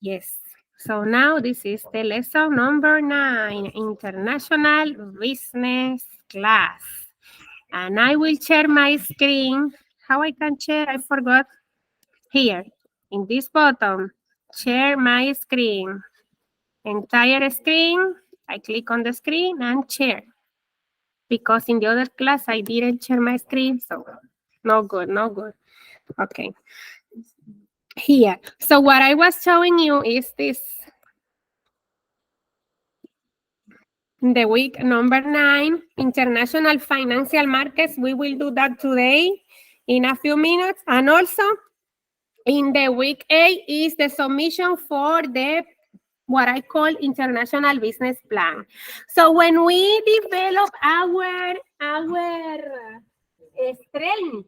Yes. So now this is the lesson number 9, International Business Class. And I will share my screen. How I can share? I forgot. Here, in this button, share my screen. Entire screen. I click on the screen and share. Because in the other class, I didn't share my screen. So no good, no good. Okay. Here. So what I was showing you is this. The week number 9, international financial markets. We will do that today in a few minutes. And also in the week 8 is the submission for the what I call international business plan. So when we develop our strength,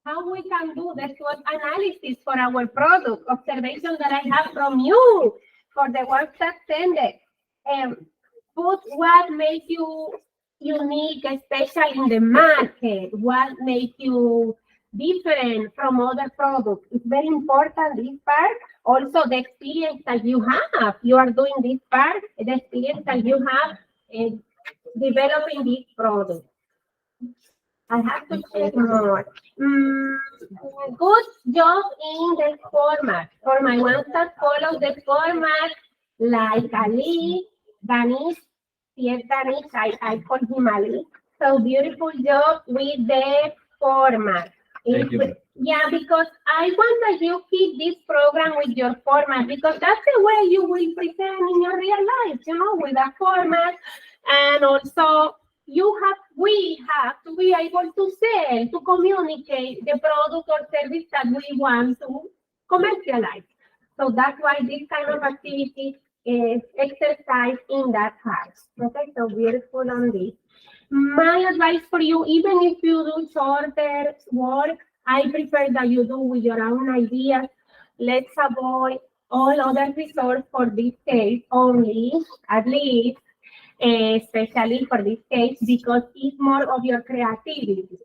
how we can do the SWOT analysis for our product, observation that I have from you for the work that send put what makes you unique, especially in the market, what makes you different from other products. It's very important, this part. Also, the experience that you have. You are doing this part, the experience that you have in developing this product. I have to check more. Good job in the format. For my ones that follow the format, like Ali, Danish, Danish, I call him Ali. So beautiful job with the format. Thank you. Yeah, because I want that you keep this program with your format because that's the way you will present in your real life, with a format. And also we have to be able to sell, to communicate the product or service that we want to commercialize. So that's why this kind of activity is exercise in that part. Okay, so beautiful on this. My advice for you, even if you do shorter work, I prefer that you do with your own ideas. Let's avoid all other resources for this case only, at least, especially for this case, because it's more of your creativity.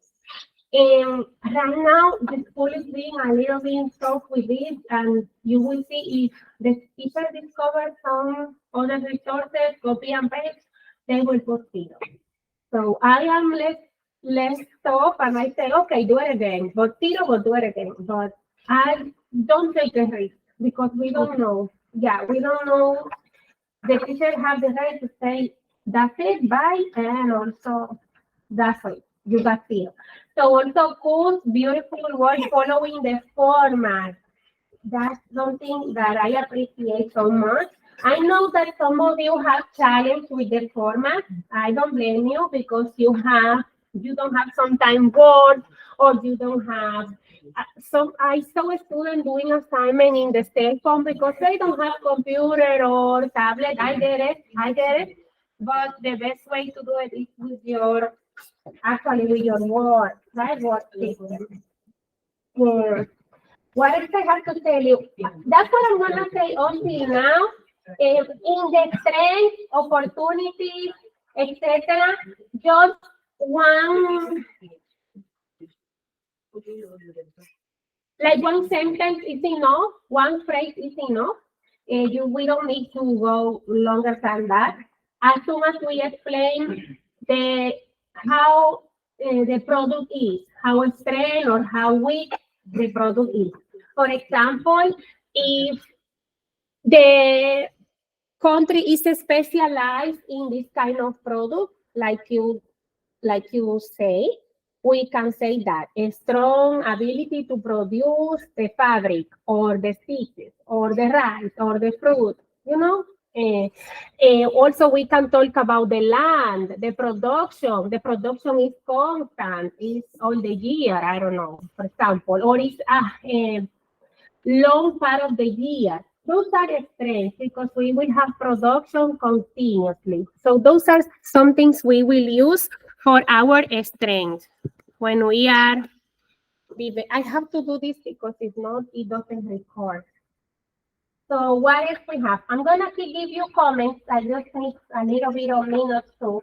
Right now, the school is being a little bit tough with this, and you will see if the teacher discovers some other resources, copy and paste, they will put zero. So I am less tough, and I say, okay, do it again, but zero will do it again. But I don't take a risk because we don't know. Yeah, we don't know. The teacher have the right to say, that's it, bye, and also that's it. You got zero. So also cool, beautiful work following the format. That's something that I appreciate so much. I know that some of you have challenge with the format. I don't blame you because you don't have some time board or you don't have. So I saw a student doing assignment in the cell phone because they don't have computer or tablet. I get it. But the best way to do it is with your word, right? Word system. Yeah. What else I have to tell you? That's what I'm gonna say until now. In the strength, opportunities, etc. Just one sentence is enough. One phrase is enough. We don't need to go longer than that. As soon as we explain how the product is, how strong or how weak the product is. For example, if the country is specialized in this kind of product, like you say, we can say that a strong ability to produce the fabric or the species or the rice or the fruit, also, we can talk about the land, the production. The production is constant, is all the year, I don't know, for example, or it's a long part of the year. Those are strengths because we will have production continuously. So those are some things we will use for our strength when we are. I have to do this because if not, it doesn't record. So what else we have? I'm gonna give you comments. I just need a little bit of minutes to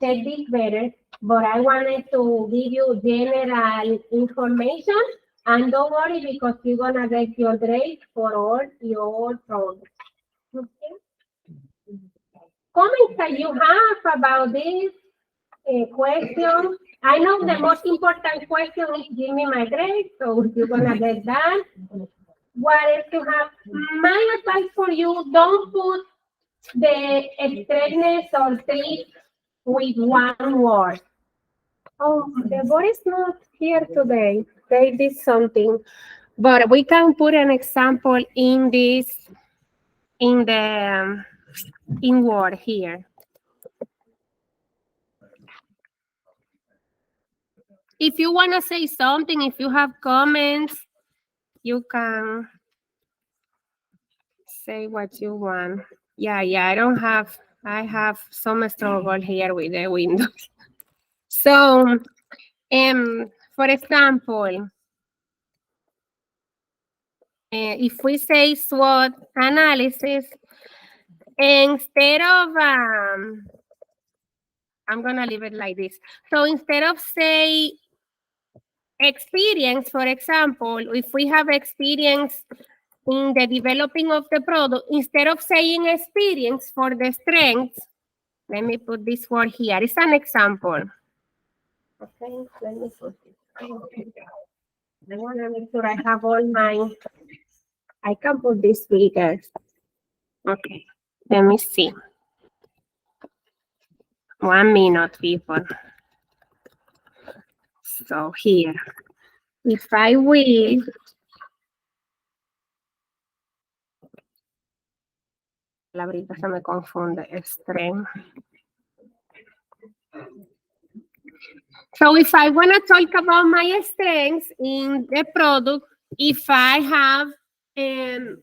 check this better, but I wanted to give you general information And don't worry because you're gonna get your grade for all your products. Okay? Comments that you have about this question. I know the most important question is give me my grade, so you're gonna get that. What else you have? My advice for you, don't put the straightness or trick with one word. Oh, the board is not here today. They did something. But we can put an example in this, in Word here. If you want to say something, if you have comments, you can say what you want. Yeah, I have some struggle here with the Windows. So, for example, if we say SWOT analysis, instead of, I'm going to leave it like this. So instead of say experience, for example, if we have experience in the developing of the product, instead of saying experience for the strengths, let me put this word here. It's an example. Okay, let me put it. I want to make sure I have all my, I can put this bigger. Okay, let me see. 1 minute, people. So here, if I will, la verdad se me confunde, strength. So if I want to talk about my strengths in the product, if I have,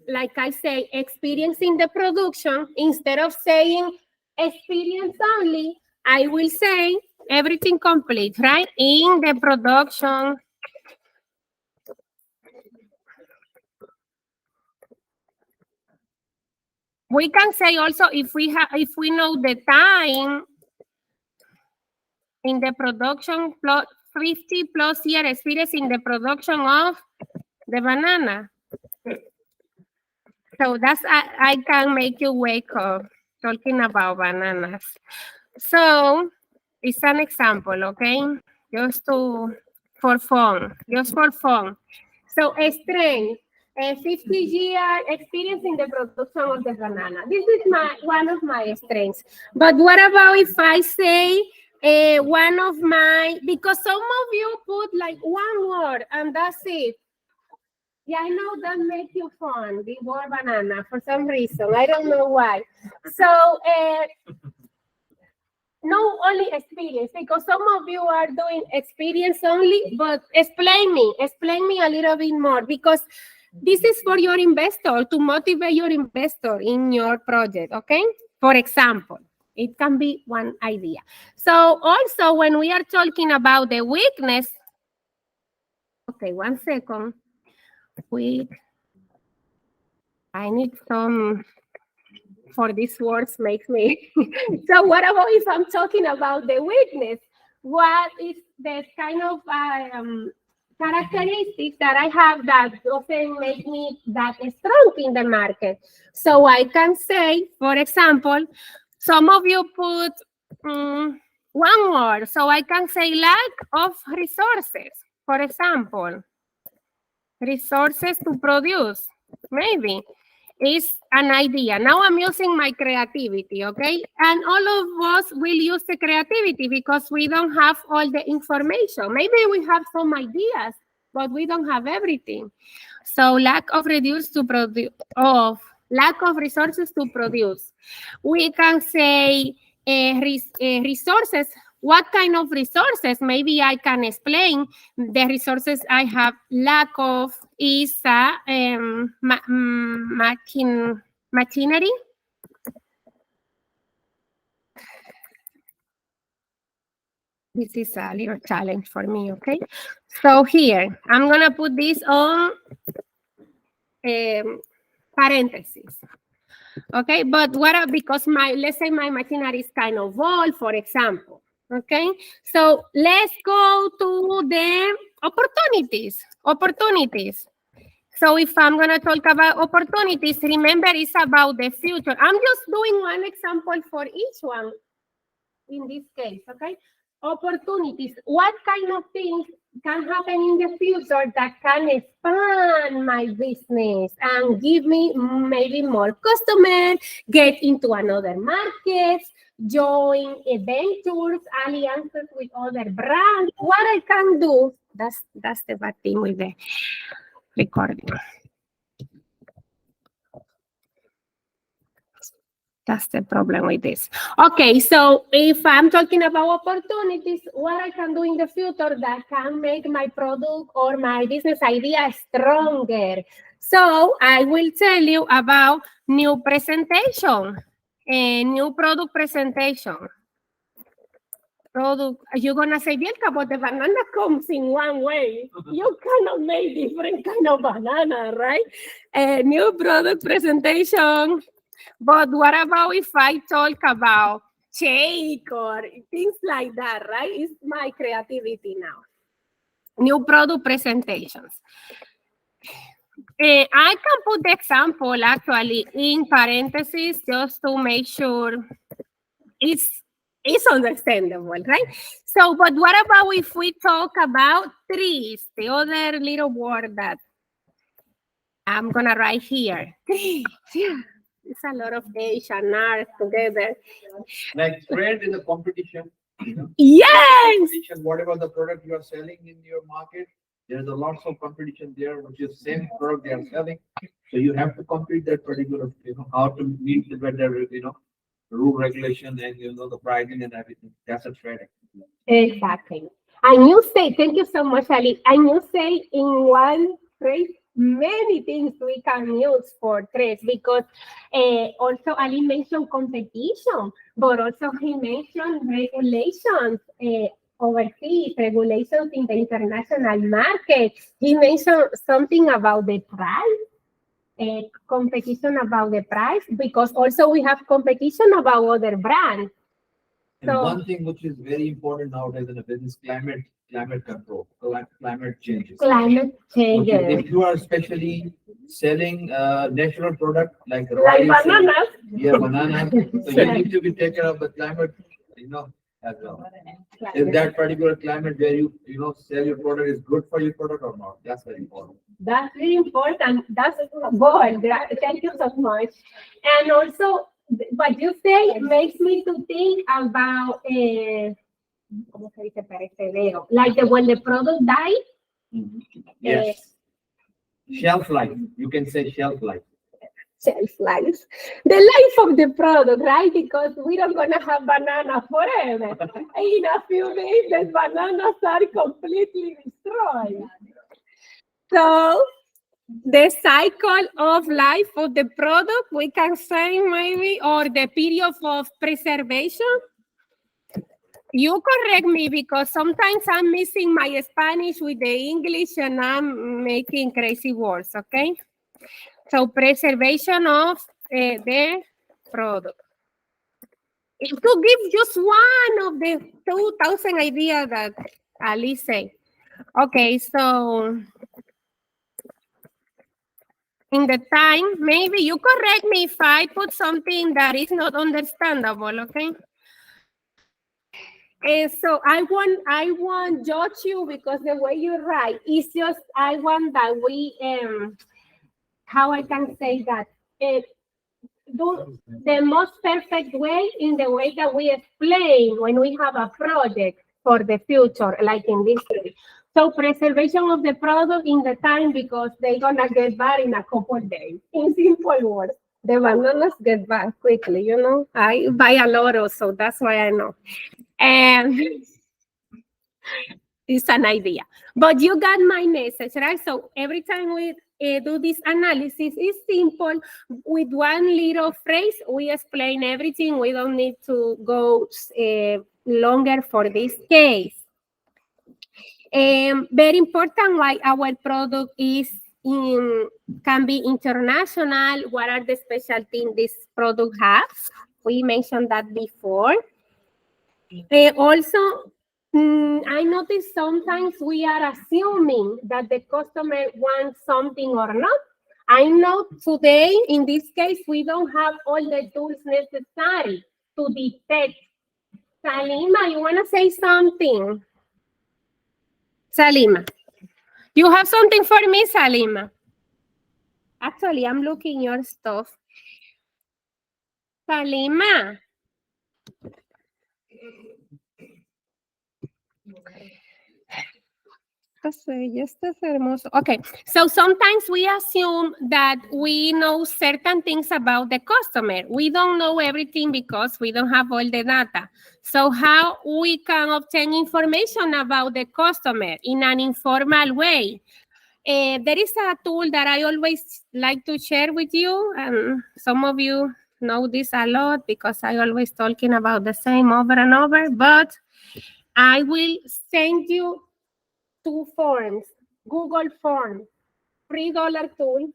like I say, experience in the production, instead of saying experience only, I will say everything complete, right? In the production. We can say also if we know the time in the production, 50 plus year experience in the production of the banana. So that's, I can make you wake up talking about bananas. So it's an example, okay? Just for fun. So strength, 50-year experience in the production of the banana. This is one of my strengths. But what about if I say one of my, because some of you put like one word and that's it. Yeah, I know that makes you fun, the word banana, for some reason. I don't know why. So, no only experience, because some of you are doing experience only, but explain me a little bit more, because this is for your investor, to motivate your investor in your project, okay? For example, it can be one idea. So also when we are talking about the weakness, okay, 1 second. I need some, for these words makes me. So what about if I'm talking about the weakness? What is the kind of characteristics that I have that doesn't make me that strong in the market? So I can say, for example, some of you put one word. So I can say lack of resources, for example. Resources to produce, maybe. Is an idea. Now I'm using my creativity, okay? And all of us will use the creativity because we don't have all the information. Maybe we have some ideas, but we don't have everything. So lack of lack of resources to produce. We can say resources. What kind of resources? Maybe I can explain the resources I have lack of is machinery. This is a little challenge for me, okay? So here, I'm gonna put this on parentheses. Okay, but what because let's say my machinery is kind of old, for example. Okay, so let's go to the opportunities. Opportunities. So if I'm going to talk about opportunities, remember it's about the future. I'm just doing one example for each one in this case, okay? Opportunities. What kind of things can happen in the future that can expand my business and give me maybe more customers, get into another market, join ventures, alliances with other brands. What I can do, that's the bad thing with the recording. That's the problem with this. Okay, so if I'm talking about opportunities, what I can do in the future that can make my product or my business idea stronger. So I will tell you about new presentation, a new product presentation. Product, you're gonna say, Bielka, but the banana comes in one way. You cannot make different kind of banana, right? A new product presentation. But what about if I talk about shake or things like that, right? It's my creativity now. New product presentations. I can put the example actually in parentheses just to make sure it's understandable, right? So, but what about if we talk about trees, the other little word that I'm gonna write here. Trees, yeah. It's a lot of H and R together. Like trade in the competition. You know, Yes. competition, whatever the product you are selling in your market, there's a lots of competition there, which is same product they are selling. So you have to compete that particular, how to meet the better, rule regulation and the pricing and everything. That's a trade. Exactly. And you say, thank you so much, Ali. And you say in one phrase many things we can use for trades because also Ali mentioned competition, but also he mentioned regulations. Overseas regulations in the international market. He mentioned something about the price, competition about the price, because also we have competition about other brands. And So- one thing which is very important nowadays in the business, climate control, climate changes. Climate changes. Okay, if you are especially selling natural product like Like rice, bananas. yeah, banana, so you need to be take care of the climate, as well. Is that particular climate where sell your product is good for your product or not? That's very important. That's very important. That's good. Thank you so much. And also, what you say makes me to think about, ¿cómo se dice perecedero? Like when the product dies. Yes. Shelf life. You can say shelf life. Shelf life. The life of the product, right? Because we don't gonna have banana forever. In a few days, the bananas are completely destroyed. So the cycle of life of the product, we can say maybe, or the period of preservation. You correct me because sometimes I'm missing my Spanish with the English and I'm making crazy words, okay? So preservation of the product. To give just one of the 2,000 ideas that Ali said. Okay, so in the time, maybe you correct me if I put something that is not understandable, okay? So I won't judge you because the way you write, it's just I want that we how I can say that do the most perfect way in the way that we explain when we have a project for the future, like in this case. So preservation of the product in the time because they're gonna get bad in a couple of days. In simple words, the bananas get bad quickly, I buy a lot of, so that's why I know. And it's an idea. But you got my message, right? So every time we do this analysis, it's simple. With one little phrase, we explain everything. We don't need to go longer for this case. Very important why our product can be international. What are the special things this product has? We mentioned that before. Also, I notice sometimes we are assuming that the customer wants something or not. I know today, in this case, we don't have all the tools necessary to detect. Salima, you want to say something? Salima, you have something for me, Salima? Actually, I'm looking your stuff. Salima. Okay, so sometimes we assume that we know certain things about the customer. We don't know everything because we don't have all the data. So how we can obtain information about the customer in an informal way? There is a tool that I always like to share with you, and some of you know this a lot because I always talking about the same over and over, but I will send you 2 forms. Google Forms, $3 tool.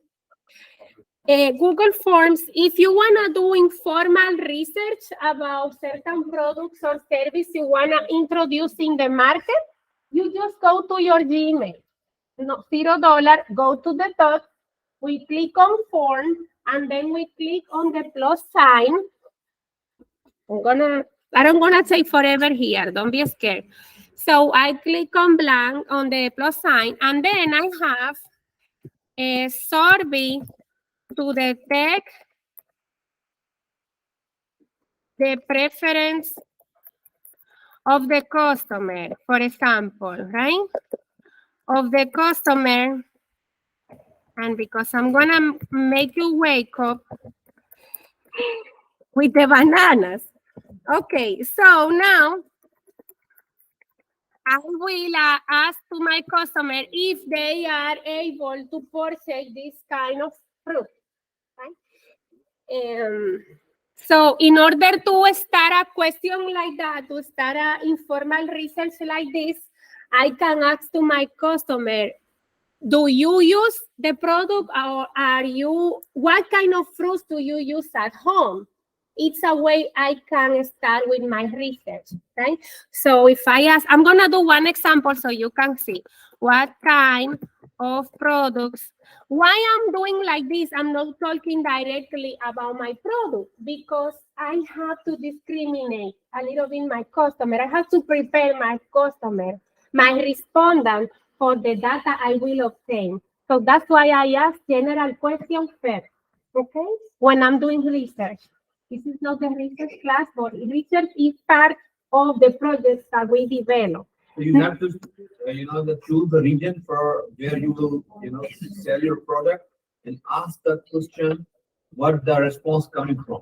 Google Forms, if you want to do informal research about certain products or service you want to introduce in the market, you just go to your Gmail. No, $0, go to the top, we click on form, and then we click on the plus sign. I don't gonna say forever here, don't be scared. So I click on blank on the plus sign, and then I have a survey to detect the preference of the customer, for example, right? Of the customer, and because I'm gonna make you wake up with the bananas. Okay, so now I will ask to my customer if they are able to purchase this kind of fruit. Right? So in order to start a question like that, to start an informal research like this, I can ask to my customer, do you use the product or what kind of fruits do you use at home? It's a way I can start with my research, right? So if I ask, I'm gonna do one example so you can see what kind of products. Why I'm doing like this, I'm not talking directly about my product because I have to discriminate a little bit my customer. I have to prepare my customer, my respondent for the data I will obtain. So that's why I ask general questions first, okay? When I'm doing research. This is not a research class, but research is part of the projects that we develop. So you have to, choose the region for where you will, sell your product and ask that question, what the response coming from.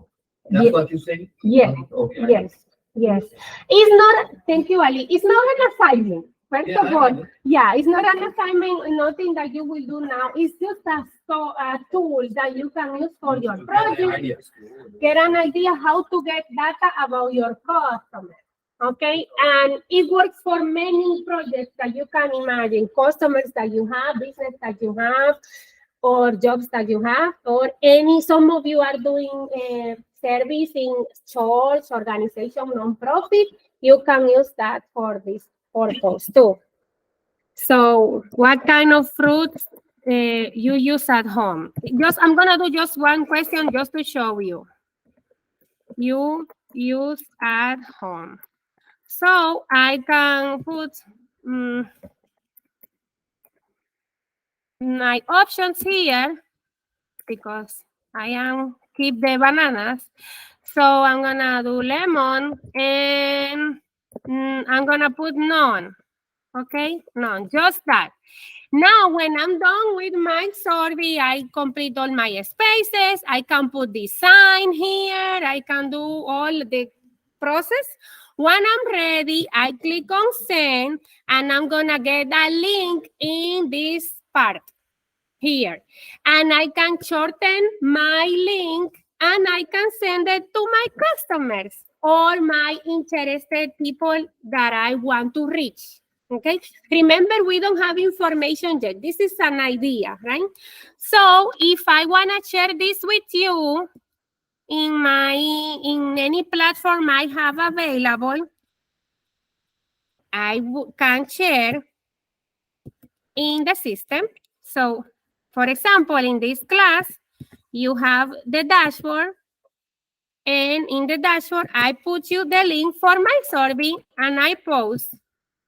That's what you're saying? Yes. Okay. Yes. It's not, thank you, Ali. It's not an assignment. First of all, it's not an assignment, nothing that you will do now. It's just a tool that you can use for your project. Get an idea how to get data about your customer. Okay, and it works for many projects that you can imagine, customers that you have, business that you have, or jobs that you have, or some of you are doing service in church, organization, non-profit, you can use that for this purpose too. So what kind of fruits you use at home? I'm gonna do just one question just to show you. You use at home. So I can put my options here because I am keep the bananas. So I'm gonna do lemon and I'm gonna put none. Okay, none, just that. Now, when I'm done with my survey, I complete all my spaces. I can put the sign here. I can do all the process. When I'm ready, I click on send, and I'm going to get a link in this part here. And I can shorten my link, and I can send it to my customers or my interested people that I want to reach. Okay, remember, we don't have information yet. This is an idea, right? So if I want to share this with you in any platform I have available, I can share in the system. So, for example, in this class, you have the dashboard, and in the dashboard, I put you the link for my survey, and I post.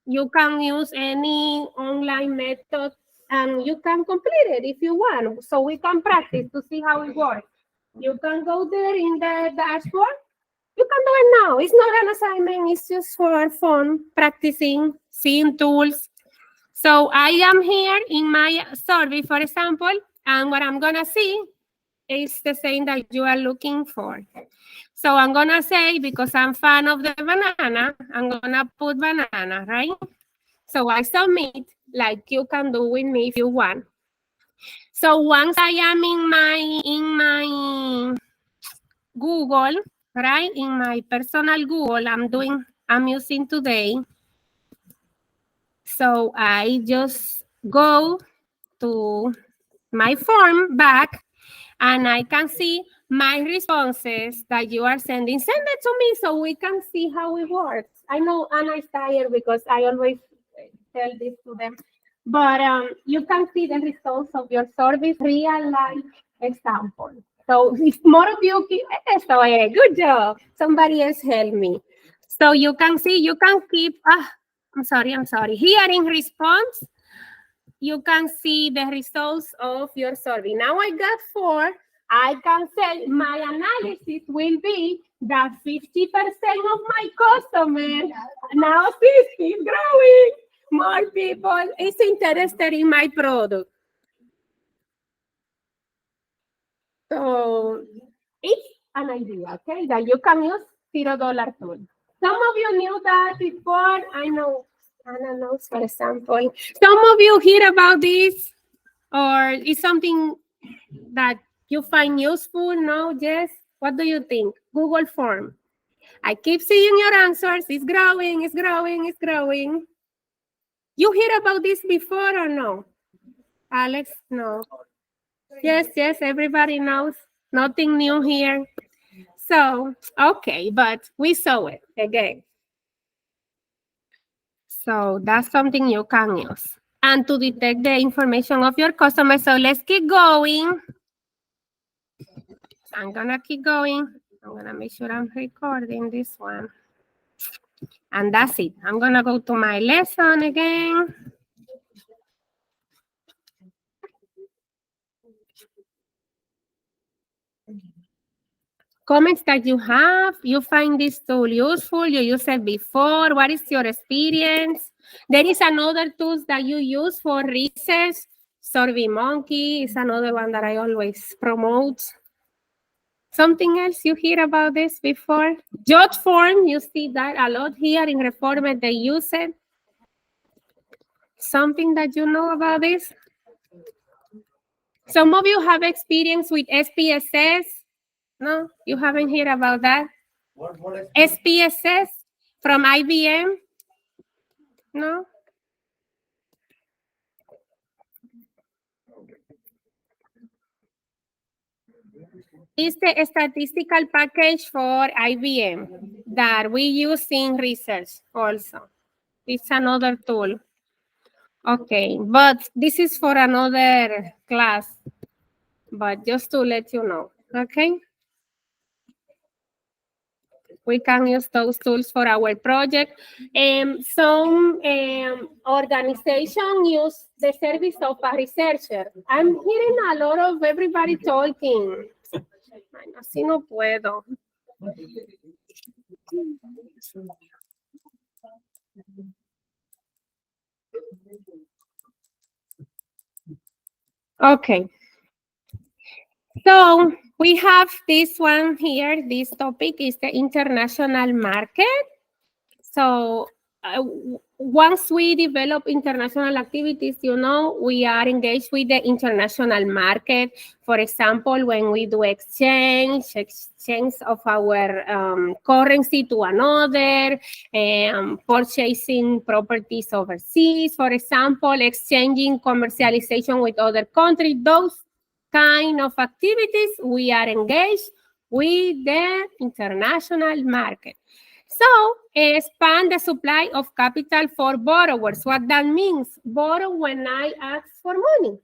You can use any online method, and you can complete it if you want, so we can practice to see how it works. You can go there in the dashboard. You can do it now. It's not an assignment. It's just for fun, practicing, seeing tools. So I am here in my survey, for example, and what I'm gonna see is the same that you are looking for. So I'm gonna say, because I'm fan of the banana, I'm gonna put banana, right? So I submit, like you can do with me if you want. So once I am in my Google, right? In my personal Google, I'm using today. So I just go to my form back, and I can see my responses that you are sending. Send it to me so we can see how it works. I know Anna is tired because I always tell this to them. But you can see the results of your service, real life example. So if more of you keep, good job. Somebody else help me. So you can see, you can keep, I'm sorry. Here in response, you can see the results of your survey. Now I got 4. I can say my analysis will be that 50% of my customers, now 50 is growing. More people is interested in my product. So it's an idea, okay, that you can use $0 tool. Some of you knew that before. I know, Anna knows, for example. Some of you hear about this, or is something that you find useful? No? Yes? What do you think? Google form. I keep seeing your answers. It's growing, it's growing, it's growing. You hear about this before or no? Alex, no. Yes, everybody knows. Nothing new here. So, okay, but we saw it again. So that's something you can use. And to detect the information of your customer. So let's keep going. I'm gonna keep going. I'm gonna make sure I'm recording this one. And that's it. I'm gonna go to my lesson again. Comments that you have, you find this tool useful, you use it before, what is your experience? There is another tool that you use for research. SurveyMonkey is another one that I always promote. Something else you hear about this before? JotForm, you see that a lot here in Reforma, they use it. Something that you know about this? Some of you have experience with SPSS. No, you haven't heard about that? What SPSS from IBM? No? It's the statistical package for IBM that we use in research also. It's another tool. Okay, but this is for another class, but just to let you know, okay? We can use those tools for our project. Some organization use the service of a researcher. I'm hearing a lot of everybody talking. Ay, así no puedo. Okay. So we have this one here. This topic is the international market. So once we develop international activities, you know, we are engaged with the international market. For example, when we do exchange of our currency to another, purchasing properties overseas, for example, exchanging commercialization with other countries, those kind of activities, we are engaged with the international market. So, expand the supply of capital for borrowers. What that means, borrow when I ask for money.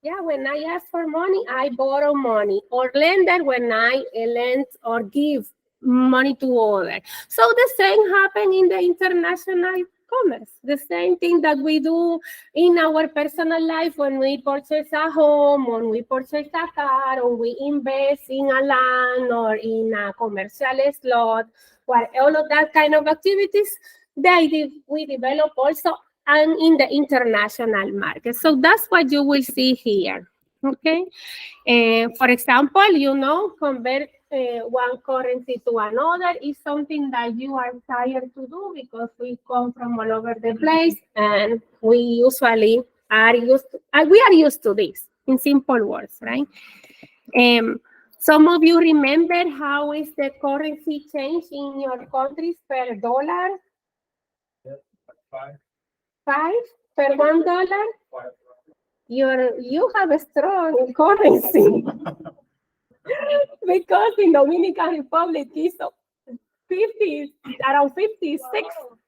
Yeah, when I ask for money, I borrow money. Or lender when I lend or give money to others. So the same happen in the international commerce. The same thing that we do in our personal life when we purchase a home, when we purchase a car, or we invest in a land or in a commercial slot, all of that kind of activities, we develop also and in the international market. So that's what you will see here, okay? For example, convert one currency to another is something that you are tired to do because we come from all over the place and we usually are used to this, in simple words, right? Some of you remember how is the currency change in your countries per dollar? Five per $1? You have a strong currency because in Dominican Republic is 50, around 56,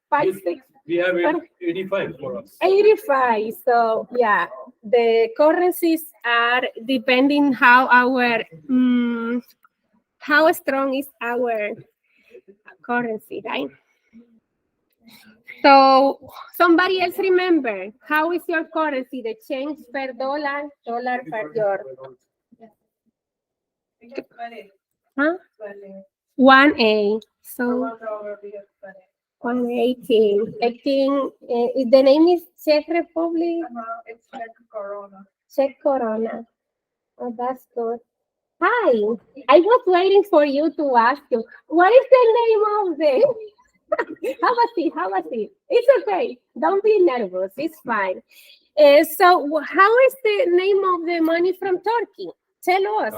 56. We have 85 for us. 85. So yeah, the currencies are depending how strong is our currency, right? So somebody else remember, how is your currency, the change per dollar per your, huh? 1A. So 118. I think the name is Czech Republic. It's Czech Corona. Czech Corona. Oh, that's good. Hi, I was waiting for you to ask you, what is the name of the... Have a seat. It's okay. Don't be nervous. It's fine. So how is the name of the money from Turkey? Tell us.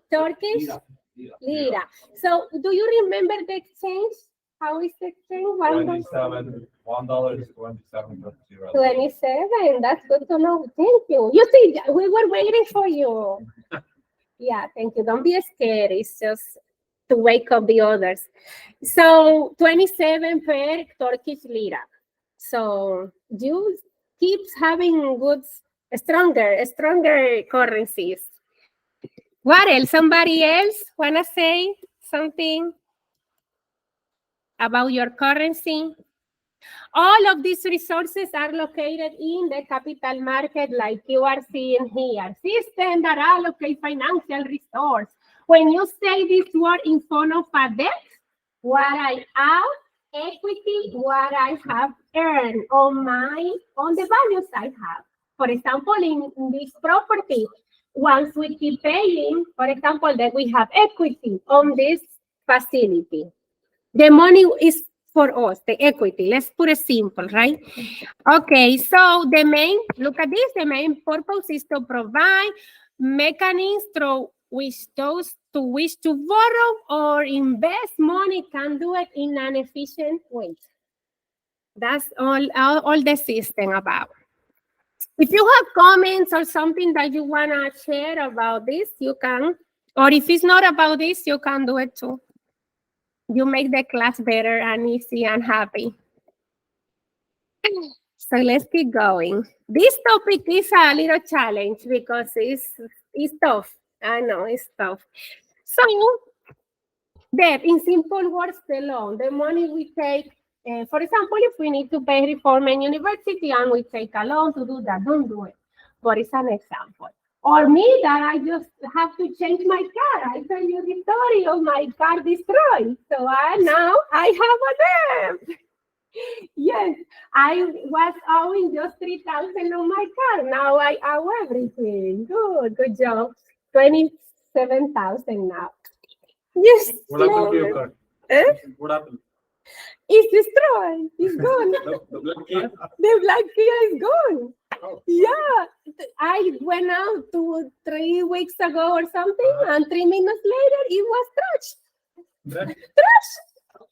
Turkish lira. So do you remember the exchange? How is the exchange? $1 is 27. 27. That's good to know. Thank you. You see, we were waiting for you. Yeah, thank you. Don't be scared. It's just to wake up the others. So 27 per Turkish lira. So you keep having stronger currencies. What else? Somebody else wanna say something about your currency? All of these resources are located in the capital market like you are seeing here. System that allocate financial resource. When you say this word in front of a debt, what I have, equity, what I have earned on the values I have. For example, in this property, once we keep paying, for example, that we have equity on this facility. The money is for us, the equity. Let's put it simple, right? Okay, so the main purpose is to provide mechanisms through which those who wish to borrow or invest money can do it in an efficient way. That's all the system about. If you have comments or something that you want to share about this, you can. Or if it's not about this, you can do it too. You make the class better and easy and happy. So let's keep going. This topic is a little challenge because it's tough. I know it's tough. So debt, in simple words, the loan, the money we take. For example, if we need to pay Reform University and we take a loan to do that, don't do it. But it's an example. Or me, that I just have to change my car. I tell you the story of my car destroyed. So now I have a debt. Yes, I was owing just 3,000 on my car. Now I owe everything. Good job. 27,000 now. Yes. What happened to your car? What happened? It's destroyed. It's gone. The black key? The black Kia is gone. Oh. Yeah. I went out 3 weeks ago or something, and 3 minutes later, it was trashed. Trash.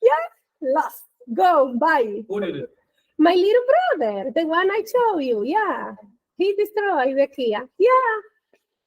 Yeah. Lost. Go, bye. Who did it? My little brother, the one I showed you. Yeah. He destroyed the Kia. Yeah.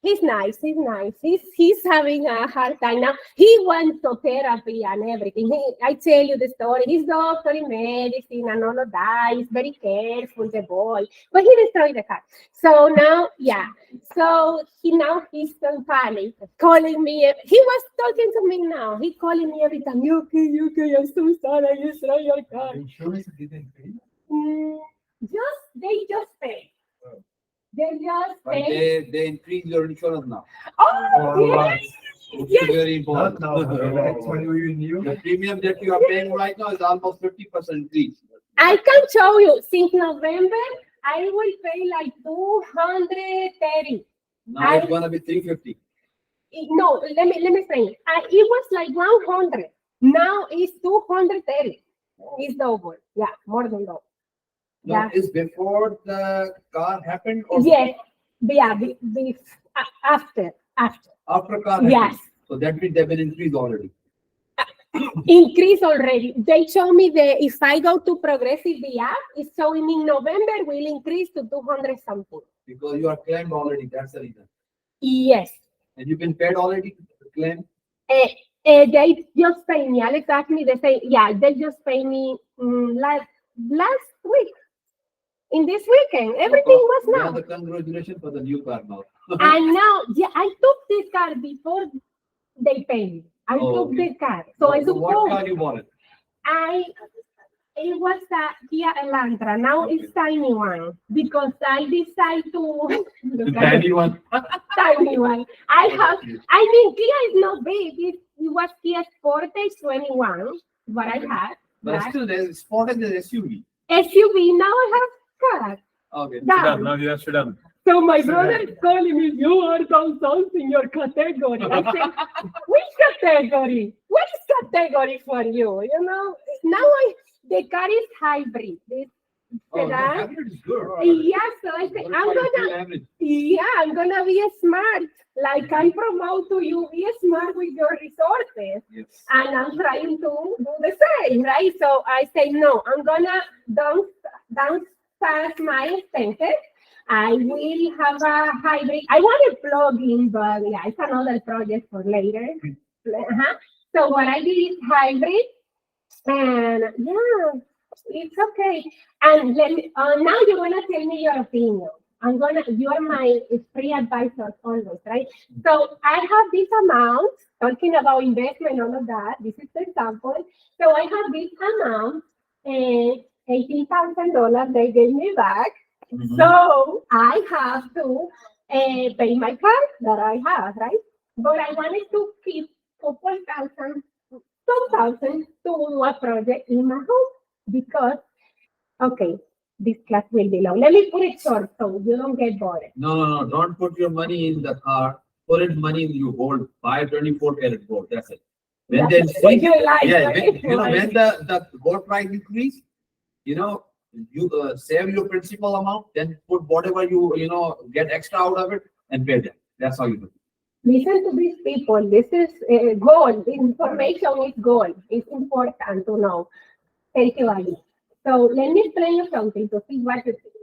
He's nice. He's having a hard time now. He wants to therapy and everything. I tell you the story. He's doctor in medicine and all of that. He's very careful, the boy. But he destroyed the car. So now, yeah. So he's in panic, calling me. He was talking to me now. He calling me every time. You okay? I'm so sorry. I destroyed your car. Insurance didn't pay, They just pay. They just but pay. they increase your insurance now. Oh, yes. It's Yes. very important. That's when you knew. The premium that you are paying right now is almost 50% increase. I can show you. Since November, I will pay like 230. Now it's gonna be 350. No, let me explain. It was like 100. Now it's 230. It's double. Yeah, more than double. No, Yeah. is before the car happened or Yes. Yeah. After. after car happened? Yes. So that means they've been increased already. Increase already. They show me if I go to Progressive, the app is showing me November will increase to 200 something. Because you are claimed already, that's the reason. Yes. And you've been paid already to claim? They just pay me. Alex asked me, they say, yeah, they just pay me like last week. In this weekend, everything was Yeah, now. the congratulations for the new car now. And now, yeah, I took this car before they pay me. I Oh, took okay. this car. So I So what suppose car you bought it? it was a Kia Elantra. Now it's tiny one because I decide to look at Tiny one. tiny one. I mean, Kia is not big. It was Kia Sportage 21, what I had. But Right? still, there's Sportage is SUV. SUV. Now I have car. Okay. Down. Now you have sedan. So my brother is calling me, you are thousands in your category. I said, which category? Which category for you? You know, now the car is hybrid. This Oh, the sedan. hybrid is good. Yeah, so I say, I'm gonna be smart. Like I promote to you, be smart with your resources. Yes. And I'm trying to do the same, right? So I say, no, I'm gonna downsize my expenses. I will have a hybrid. I want a plug-in, but yeah, it's another project for later. So what I did is hybrid, and yeah, it's okay. And now you're gonna tell me your opinion. You are my free advisor always, right? So I have this amount, talking about investment, all of that. This is the example. So I have this amount, $18,000 they gave me back. Mhm. So I have to pay my car that I have, right? But I wanted to keep 2,000 to do a project in my home because, okay, this class will be long. Let me put it short so you don't get bored. No. Don't put your money in the car. Put it money you hold. Buy 24 karat gold. That's it. When they That's what you like, yeah, right? when the gold price increase, you save your principal amount, then put whatever you get extra out of it and pay them. That's how you do it. Listen to these people. This is gold. Information is gold. It's important to know. Thank you, Ali. So let me explain you something to see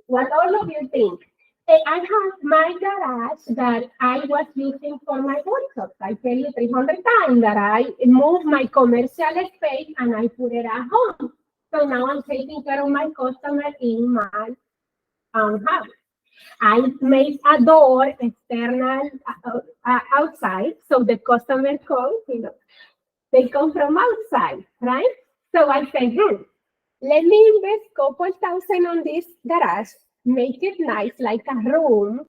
what all of you think. I have my garage that I was using for my workshops. I tell you 300 times that I moved my commercial space and I put it at home. So now I'm taking care of my customer in my house. I made a door external outside, so the customer comes, they come from outside, right? So I said, let me invest couple thousand on this garage, make it nice, like a room,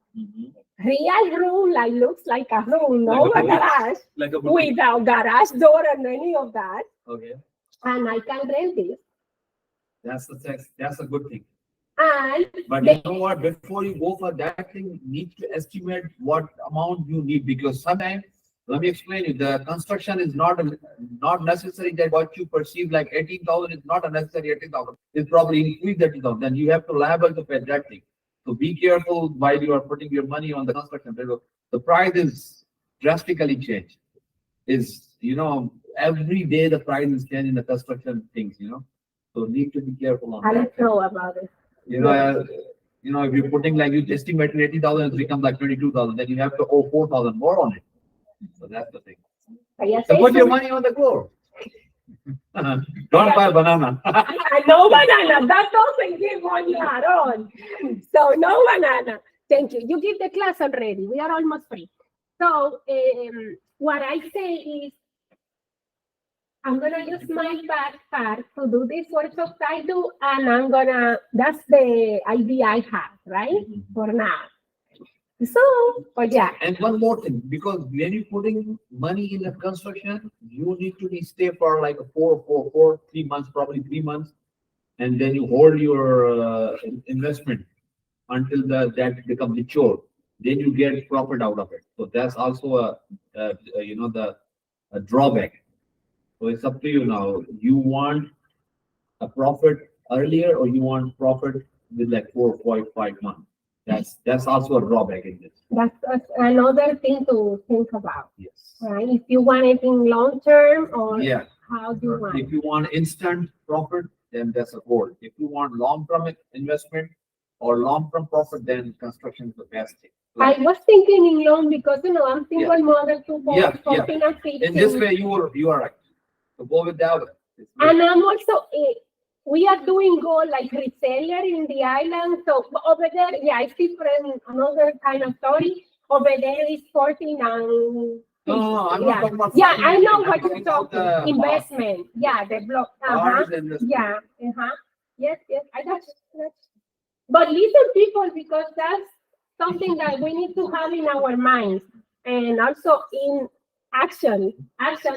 real room, like looks like a room, no Like a a garage, Like a boutique. without garage door and any of that, Okay. and I can rent it. That's a good thing. And But you know what? Before you go for that thing, you need to estimate what amount you need because sometimes, let me explain you, the construction is not necessary that what you perceive like 18,000 is not a necessary 18,000. It's probably increased 18,000. Then you have to liable to pay that thing. So be careful while you are putting your money on the construction. The price is drastically changed. Every day the price is changing the construction things. So need to be careful on I that. don't know about it. You know, if you're putting like you estimated 80,000, it's become like 22,000, then you have to owe 4,000 more on it. So that's the thing. So put your money on the floor. Don't buy banana. I no banana. That doesn't give money at all. So no banana. Thank you. You give the class already. We are almost free. So what I say is, I'm gonna use my backpack to do this workshop I do, and that's the idea I have, right? For now. So, but yeah. And one more thing, because when you're putting money in the construction, you need to be stay for like 3 months, probably 3 months. And then you hold your investment until that becomes mature. Then you get profit out of it. So that's also a drawback. So it's up to you now. You want a profit earlier, or you want profit with like 4 or 5 months? That's also a drawback in this. That's another thing to think about, Yes. right? If you want anything long term, or Yeah. how do you want? If you want instant profit, then that's a gold. If you want long-term investment or long-term profit, then construction is the best thing. I was thinking in loan because I'm single mother to both, Yeah, yeah. something I'm fixing. In this way, you are right. So go with that. And I'm also, we are doing gold like reseller in the island. So over there, yeah, it's different, another kind of story. Over there is 49. No, I'm not Yeah, talking about. yeah, I know I'm what you're about talking. Investment, yeah, the block. Bars and the- Yeah, yes, I got you. But listen, people, because that's something that we need to have in our minds, and also in action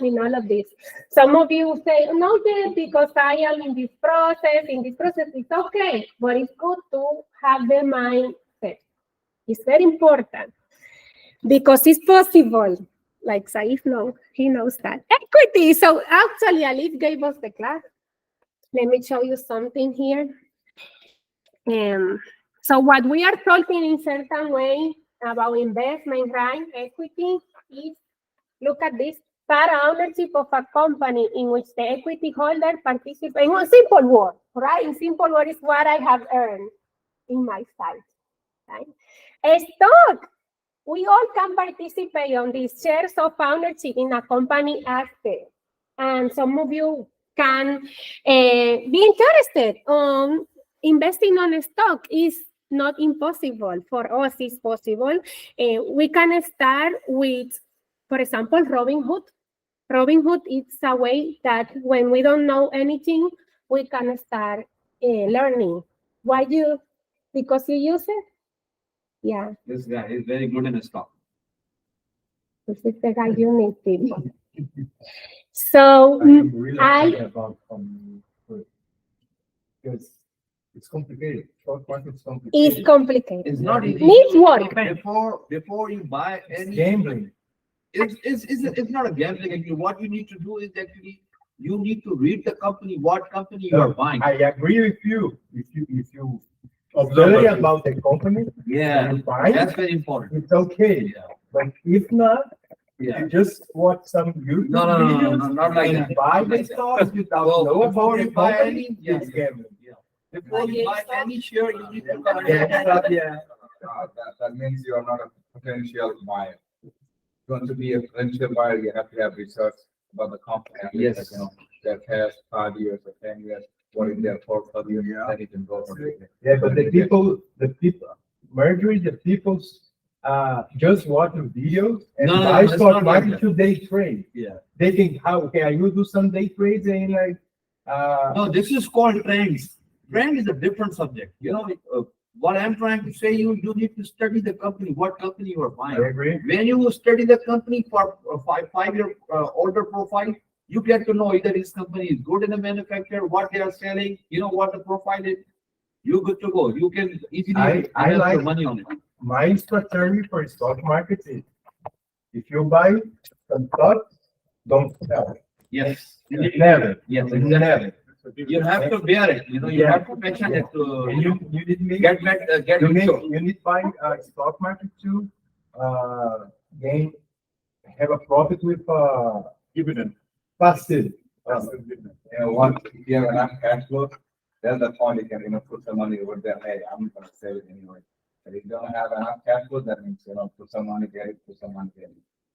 in all of this. Some of you say, no, just because I am in this process, it's okay, but it's good to have the mindset. It's very important because it's possible. Like Saif knows, he knows that. Equity. So actually, Alif gave us the class. Let me show you something here. So what we are talking in certain way about investment, right? Equity is, look at this, para ownership of a company in which the equity holder participates. In a simple word, right? In simple word is what I have earned in my site, right? A stock, we all can participate on these shares of ownership in a company asset. And some of you can be interested on investing on a stock. Is not impossible. For us, it's possible. We can start with, for example, Robinhood. Robinhood is a way that when we don't know anything, we can start learning. Why because you use it? Yeah. This guy is very good in his stock. This is the guy you need to. So About because it's complicated. Short market is complicated. it's complicated. It's not easy. Needs work. Before you buy It's any, gambling. it's not a gambling. Actually, what you need to do is actually you need to read the company, what company you are buying. I agree with you. If you observe about the company, Yeah, and buy, that's very important. it's okay. Yeah. But if not, Yeah. you just watch some YouTube No, videos not like and that. buy Not the like that. stocks without Well, know before about the you buy company, any- yeah, it's gambling. Before you buy any share, you need to. Yeah. That means you are not a potential buyer. Going to be a potential buyer, you have to have research about the company. Yes. Like, you know, that has 5 years or 10 years, what is their portfolio, then you can go for it. Yeah, but the people, majority the people, just watch the videos and No, buy it's stock not like market that. to day trade. Yeah. They think, I will do some day trades and like, No, this is called trends. Trend is a different subject. You know, what I'm trying to say, you need to study the company, what company you are I buying. agree. When you study the company for a five-year order profile, you get to know either this company is good in the manufacturer, what they are selling, you know what the profile is. You're good to go. You can easily I invest your like- money on it. My strategy for stock market is, if you buy some stocks, don't sell. Yes. Never. Yes, exactly. Never. You have to bear it, you know, you Yeah. have to mention it to And you need me. get back, get You need, mature. you need buying stock market to gain, have a profit with Dividend. passive. You know, once you have enough cash flow, That's the point you can, put some money over there. Hey, I'm gonna save it anyway. If you don't have enough cash flow, that means, put some money there, put some money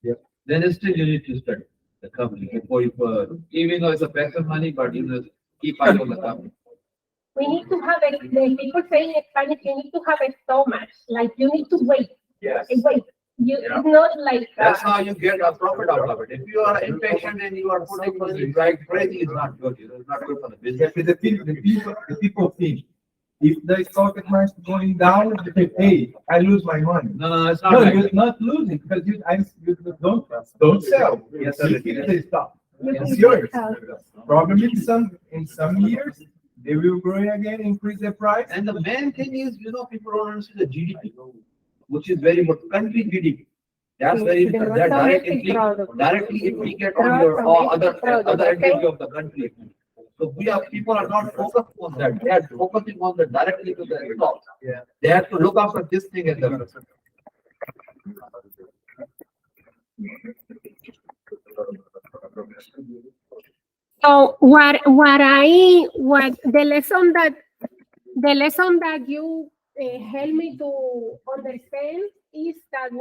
there. Then still you need to study the company before you, even though it's a passive money, but you know, keep eye on the company. We need to have it, the people saying in Spanish, you need to have a stomach, like you need to wait, Yes. wait. Yeah. It's not like, That's how you get a profit out of it. If you are impatient and you are putting money like crazy, it's not good. It's not good for the business. The people think, if the stock market is going down, they say, hey, I lose my money. No, it's not No, like you're that. not losing, because you don't sell. Yes, sir. You keep the stock. you It's can yours. tell. Probably in some years, they will grow again, increase the price. And the main thing is, people don't understand the GDP, which is very important. Country GDP. That's very The important. That domestic product. directly implicate on your or other entity of the country. So people are not focused on that. They are focusing on the directly to the stock. Yeah. They have to look after this thing as well. So what the lesson that you help me to understand is that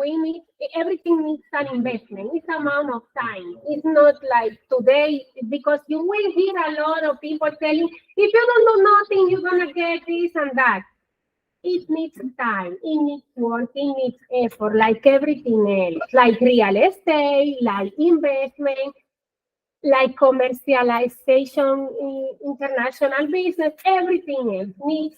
everything needs an investment. It's amount of time. It's not like today, because you will hear a lot of people telling, if you don't do nothing, you're gonna get this and that. It needs time, it needs work, it needs effort, like everything else, like real estate, like investment, like commercialization in international business, everything else needs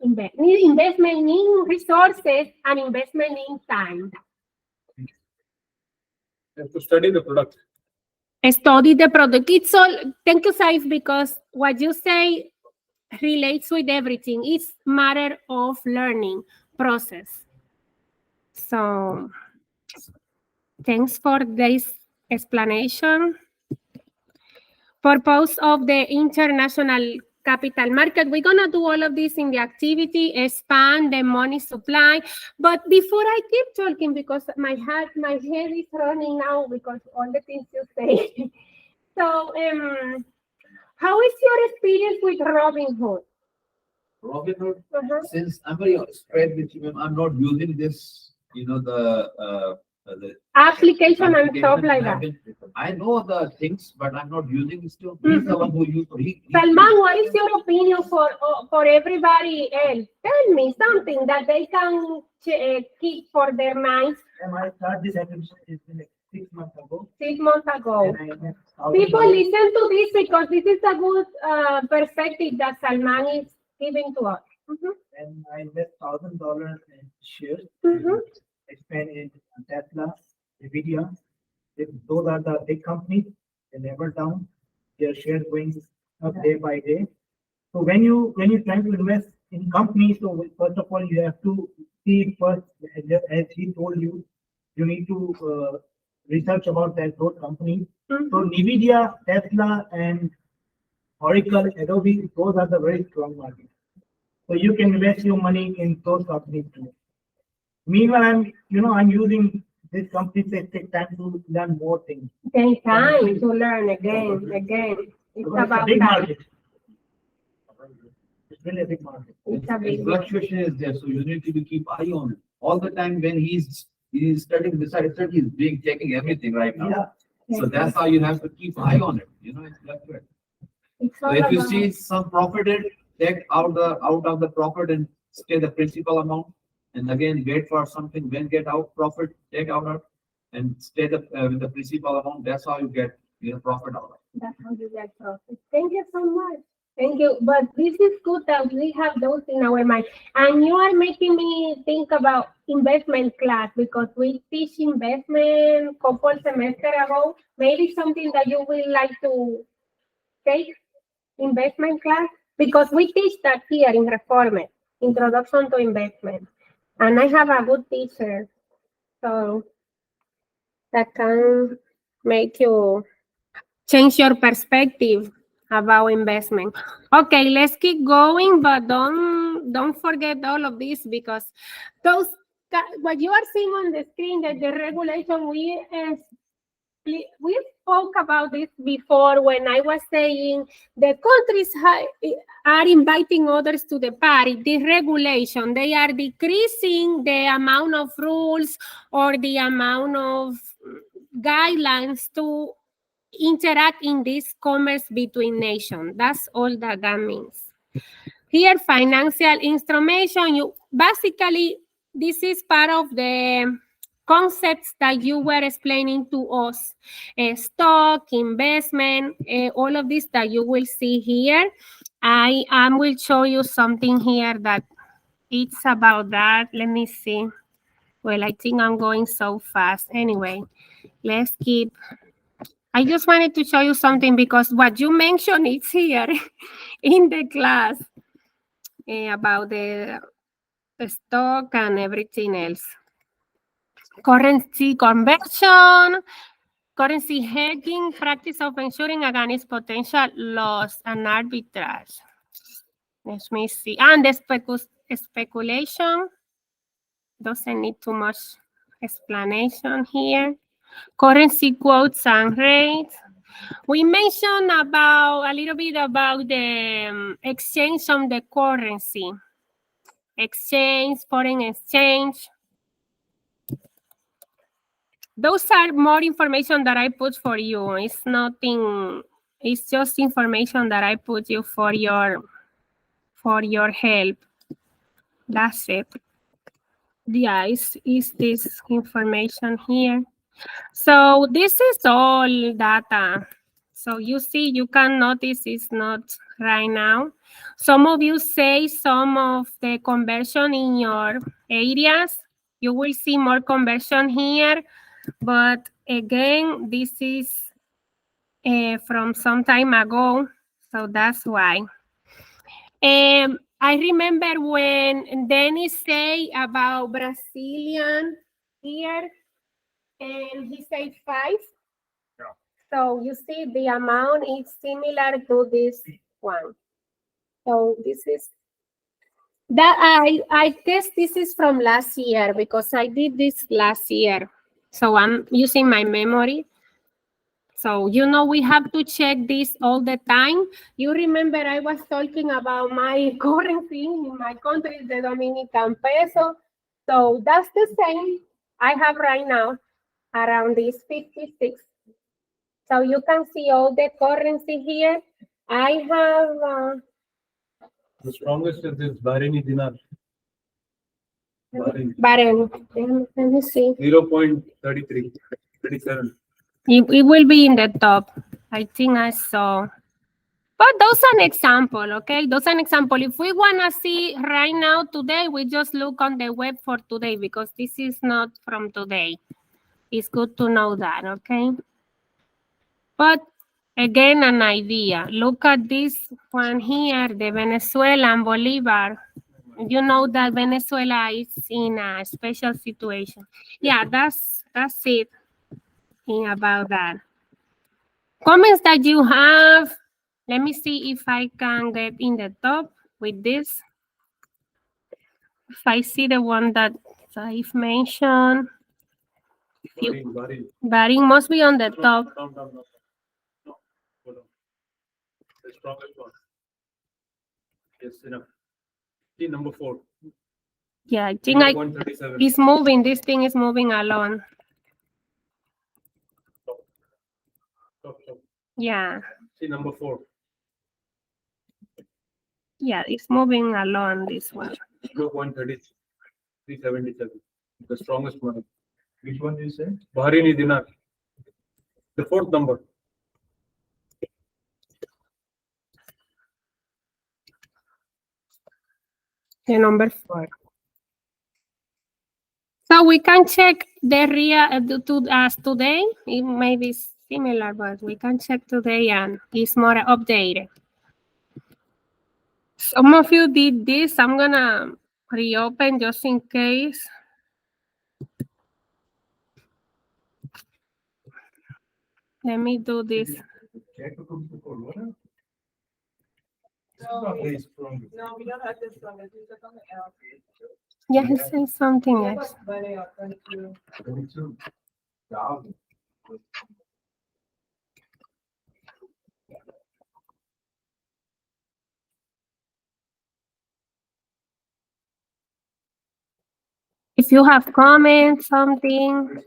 investment in resources and investment in time. You have to study the product. Study the product. It's all, thank you, Saif, because what you say relates with everything. It's matter of learning process. So thanks for this explanation. Purpose of the international capital market. We're gonna do all of this in the activity, expand the money supply. But before I keep talking, because my head is running now because all the things you say. So how is your experience with Robinhood? Robinhood, since I'm very straight with you, I'm not using this, the Application and stuff like that. I know the things, but I'm not using it still. He's the one who used it. Salman, what is your opinion for everybody else? Tell me something that they can keep for their minds. I started this acquisition is like 6 months ago. 6 months ago. And I met People listen to this because this is a good perspective that Salman is giving to us. and I invest $1,000 in shares. I spend in Tesla, Nvidia. Those are the big companies. They never down. Their shares going up day by day. So when you try to invest in companies, so first of all you have to see first, as he told you, you need to research about those companies. So Nvidia, Tesla, and Oracle, Adobe, those are the very strong markets. So you can invest your money in those companies too. Meanwhile, I'm using this company to take time to learn more things. Take time to learn again. It's Because it's a about big time. market. It's really a big market. It's a big Fluctuation is there, so you need to keep eye on it. All the time when he's studying besides study, he's taking everything right now. Yeah. So that's how you have to keep eye on it, it's fluctuating. It's So all if you about- see some profit, take out of the profit and stay the principal amount. And again, wait for something, when get out profit, take out and stay with the principal amount. That's how you get profit out of it. That's how you get profit. Thank you so much. Thank you. But this is good that we have those in our mind. And you are making me think about investment class, because we teach investment couple semester ago. Maybe something that you will like to take, investment class, because we teach that here in Reforme, Introduction to Investment. And I have a good teacher, so that can make you change your perspective about investment. Okay, let's keep going, but don't forget all of this, because what you are seeing on the screen, that the regulation we spoke about this before when I was saying the countries are inviting others to the party. This regulation, they are decreasing the amount of rules or the amount of guidelines to interact in this commerce between nations. That's all that means. Here, financial instrumentation, basically, this is part of the concepts that you were explaining to us. Stock, investment, all of this that you will see here. I will show you something here that it's about that. Let me see. Well, I think I'm going so fast. Anyway, let's keep. I just wanted to show you something because what you mentioned is here in the class about the stock and everything else. Currency conversion, currency hedging, practice of ensuring against potential loss and arbitrage. Let me see. And the speculation doesn't need too much explanation here. Currency quotes and rates. We mentioned a little bit about the exchange of the currency. Exchange, foreign exchange. Those are more information that I put for you. It's nothing, it's just information that I put you for your help. That's it. Yeah, it's this information here. So this is all data. So you see, you can notice it's not right now. Some of you say some of the conversion in your areas. You will see more conversion here. But again, this is from some time ago. So that's why. I remember when Dennis say about Brazilian here, and he said 5. Yeah. So you see the amount is similar to this one. So this is that I guess this is from last year because I did this last year. So I'm using my memory. So, we have to check this all the time. You remember I was talking about my currency in my country, the Dominican peso. So that's the same I have right now, around this 56. So you can see all the currency here. I have, The strongest is this Bahraini dinar. Bahrain. Bahrain. Let me see. 0.33, 37. It will be in the top. I think I saw. But those are an example, okay? Those are an example. If we want to see right now, today, we just look on the web for today because this is not from today. It's good to know that, okay? But again, an idea. Look at this one here, the Venezuelan Bolivar. You know that Venezuela is in a special situation. Yeah, that's it about that. Comments that you have. Let me see if I can get in the top with this. If I see the one that I've mentioned. Bahrain. Bahrain must be on the top. No. No, hold on. The strongest one. Yes, enough. See number 4. Yeah, I think 137. it's moving. This thing is moving along. Stop. Yeah. See number 4. Yeah, it's moving along this one. Look 130, 377. The strongest one. Which one you say? Bahraini dinar. The 4th number. The number 4. So we can check the real as today. It may be similar, but we can check today and it's more updated. Some of you did this. I'm gonna reopen just in case. Let me do this. Check the Corona. This is No, not very strong. No, we don't have this one. It's just something else. Yeah, he said something else. But, 22. 22,000. If you have comments, something,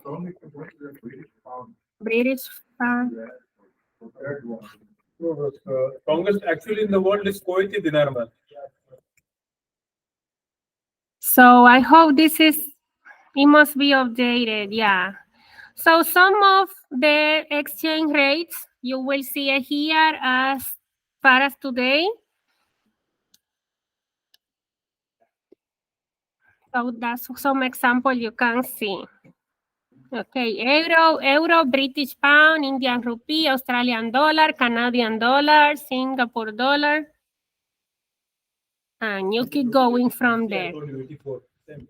British pound. Strongest actually in the world is Kuwaiti dinar, man. So I hope it must be updated, yeah. So some of the exchange rates, you will see it here as far as today. So that's some example you can see. Okay, euro, British pound, Indian rupee, Australian dollar, Canadian dollar, Singapore dollar. And you keep going from Yeah, I there. told you 84. Same.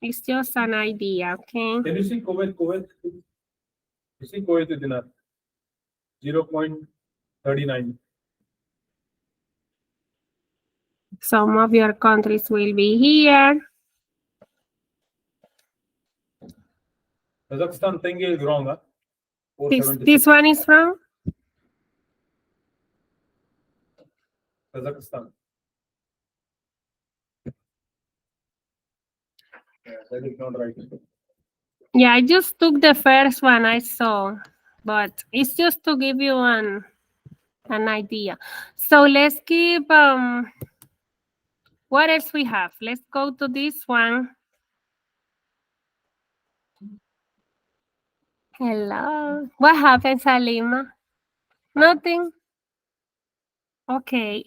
It's just an idea, okay? Can you see Kuwait? You see Kuwaiti dinar? 0.39. Some of your countries will be here. Kazakhstan thing is wrong, huh? This 476. one is wrong. Kazakhstan. Yeah, that is not right. Yeah, I just took the first one I saw, but it's just to give you an idea. So let's keep, what else we have? Let's go to this one. Hello. What happened, Salima? Nothing? Okay,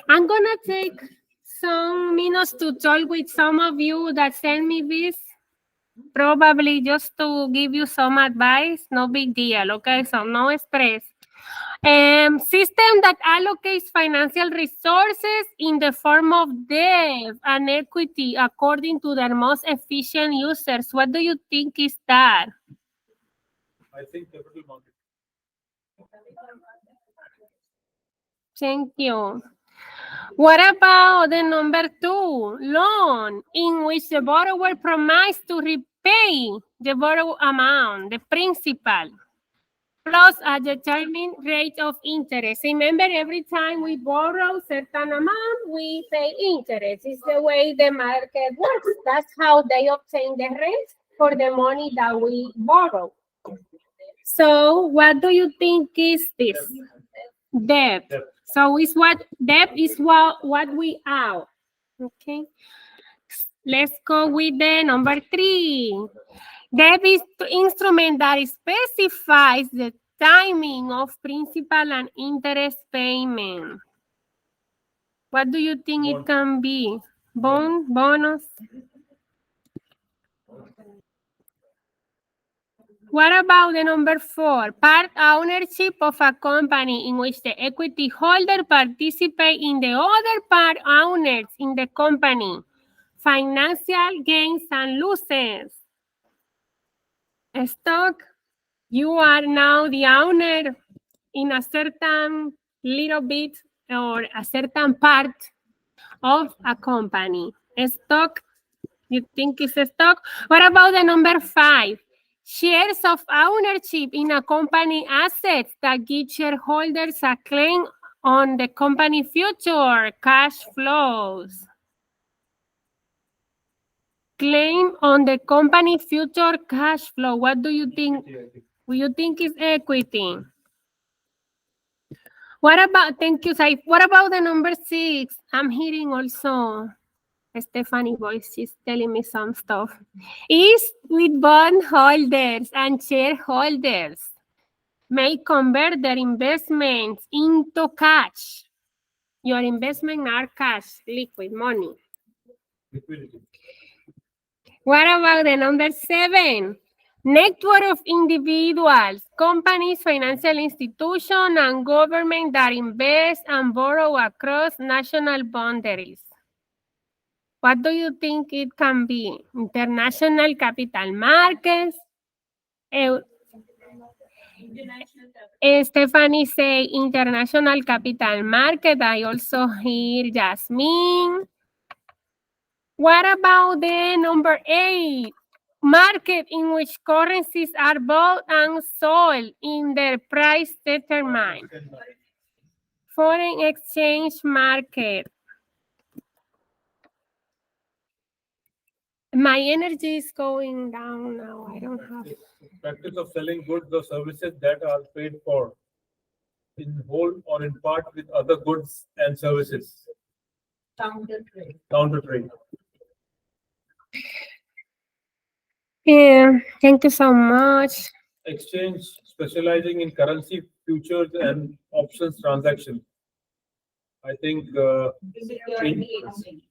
I'm gonna take some minutes to talk with some of you that sent me this. Probably just to give you some advice, no big deal, okay? So no stress. System that allocates financial resources in the form of debt and equity according to their most efficient users. What do you think is that? I think capital market. Thank you. What about the number 2, loan, in which the borrower promised to repay the borrowed amount, the principal, plus a determined rate of interest? Remember, every time we borrow certain amount, we pay interest. It's the way the market works. That's how they obtain the rent for the money that we borrow. So what do you think is this? Debt. Debt. So it's what debt is what we owe. Okay. Let's go with the number 3. Debt is the instrument that specifies the timing of principal and interest payment. What do you think it Bond. can be? Bond, bonus? What about the number 4? Part ownership of a company in which the equity holder participate in the other part owners in the company. Financial gains and losses. Stock, you are now the owner in a certain little bit or a certain part of a company. Stock, you think it's a stock? What about the number 5? Shares of ownership in a company assets that give shareholders a claim on the company future cash flows. Claim on the company future cash flow. What do you think? Do you think is equity? What about, thank you, Saif. What about the number 6? I'm hearing also Stephanie voice, she's telling me some stuff. Is with bondholders and shareholders may convert their investments into cash. Your investment are cash, liquid money. Liquidity. What about the number 7? Network of individuals, companies, financial institutions, and government that invest and borrow across national boundaries. What do you think it can be? International capital markets? Stephanie say international capital market. I also hear Jasmine. What about the number 8? Market in which currencies are bought and sold in their price determined. Foreign exchange market. My energy is going down now. I don't have. Practice of selling goods or services that are paid for in whole or in part with other goods and services. Counter trade. Counter trade. Yeah, thank you so much. Exchange specializing in currency futures and options transaction. I think Security exchange.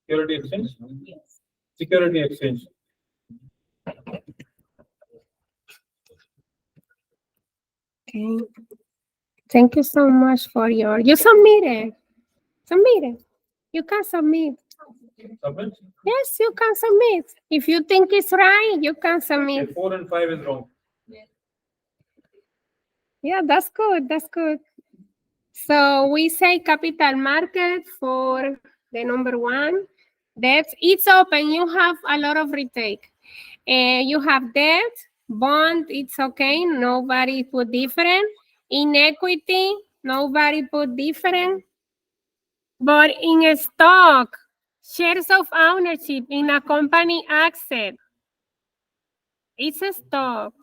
security exchange. Yes. Security exchange. Okay. Thank you so much for your. You submitted. Submitted. You can submit. Submit. Yes, you can submit. If you think it's right, you can submit. Okay, 4 and 5 is wrong. Yeah, that's good. That's good. So we say capital market for the number one. Debt, it's open. You have a lot of retake. You have debt, bond, it's okay. Nobody put different. Inequity, nobody put different. But in a stock, shares of ownership in a company asset, it's a stock.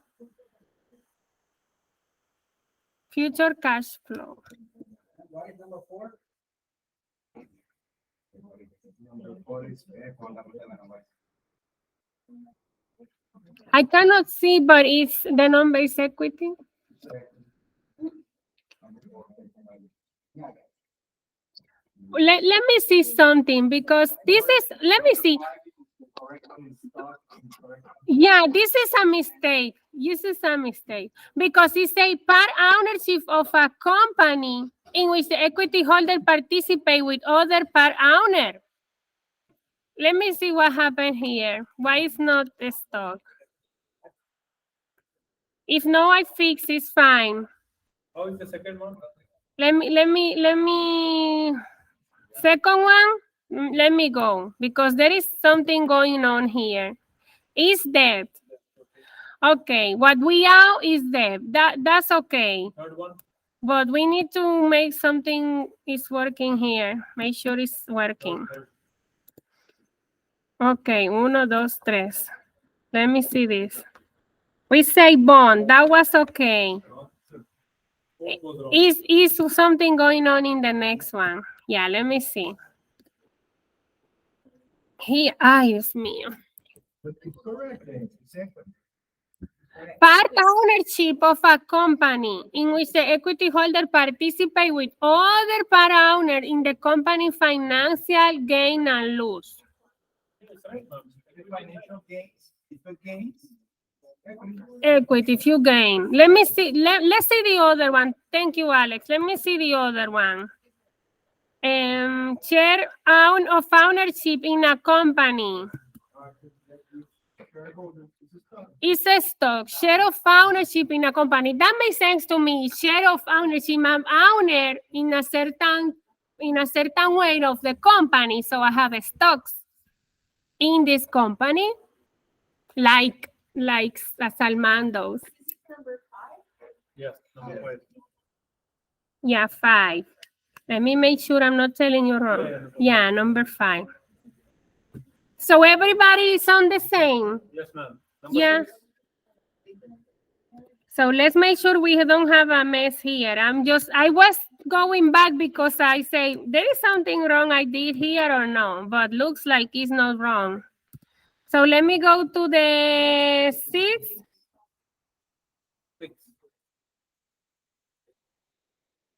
Future cash flow. What is number 4? Number 4 is number 7. I cannot see, but it's the number is equity. Let me see something because this is, let me see. Yeah, this is a mistake. This is a mistake because it's a part ownership of a company in which the equity holder participate with other part owner. Let me see what happened here. Why is not the stock? If no, I fix it's fine. How is the second one? Let me, second one, let me go because there is something going on here. Is debt. Okay, what we owe is debt. That's okay. Third one. But we need to make something is working here. Make sure it's working. Okay, 1, 2, 3. Let me see this. We say bond. That was okay. Fourth was wrong. Is something going on in the next one? Yeah, let me see. Here, Dios mío. But it's correct, exactly. Part ownership of a company in which the equity holder participate with other part owner in the company financial gain and loss. It's right, ma'am. Financial gains, different gains. Equity, if you gain. Let me see. Let's see the other one. Thank you, Alex. Let me see the other one. Share of ownership in a company. It's a stock. Share of ownership in a company. That makes sense to me. Share of ownership. I'm owner in a certain way of the company. So I have stocks in this company, like Salmando's. Yes, number 5. Yeah, 5. Let me make sure I'm not telling you wrong. Yeah, number 5. So everybody is on the same. Yes, ma'am. Number Yeah. 6. So let's make sure we don't have a mess here. I was going back because I say, there is something wrong I did here or no, but looks like it's not wrong. So let me go to the 6. 6.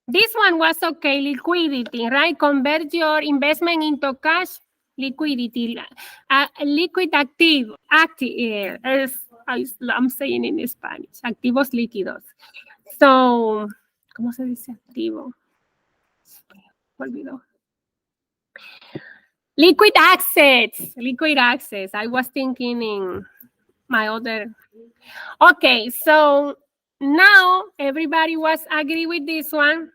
This one was okay, liquidity, right? Convert your investment into cash, liquidity, liquid active, I'm saying in Spanish, activos líquidos. So, ¿cómo se dice activo? Olvidó. Liquid assets. I was thinking in my other. Okay, so now everybody was agree with this one.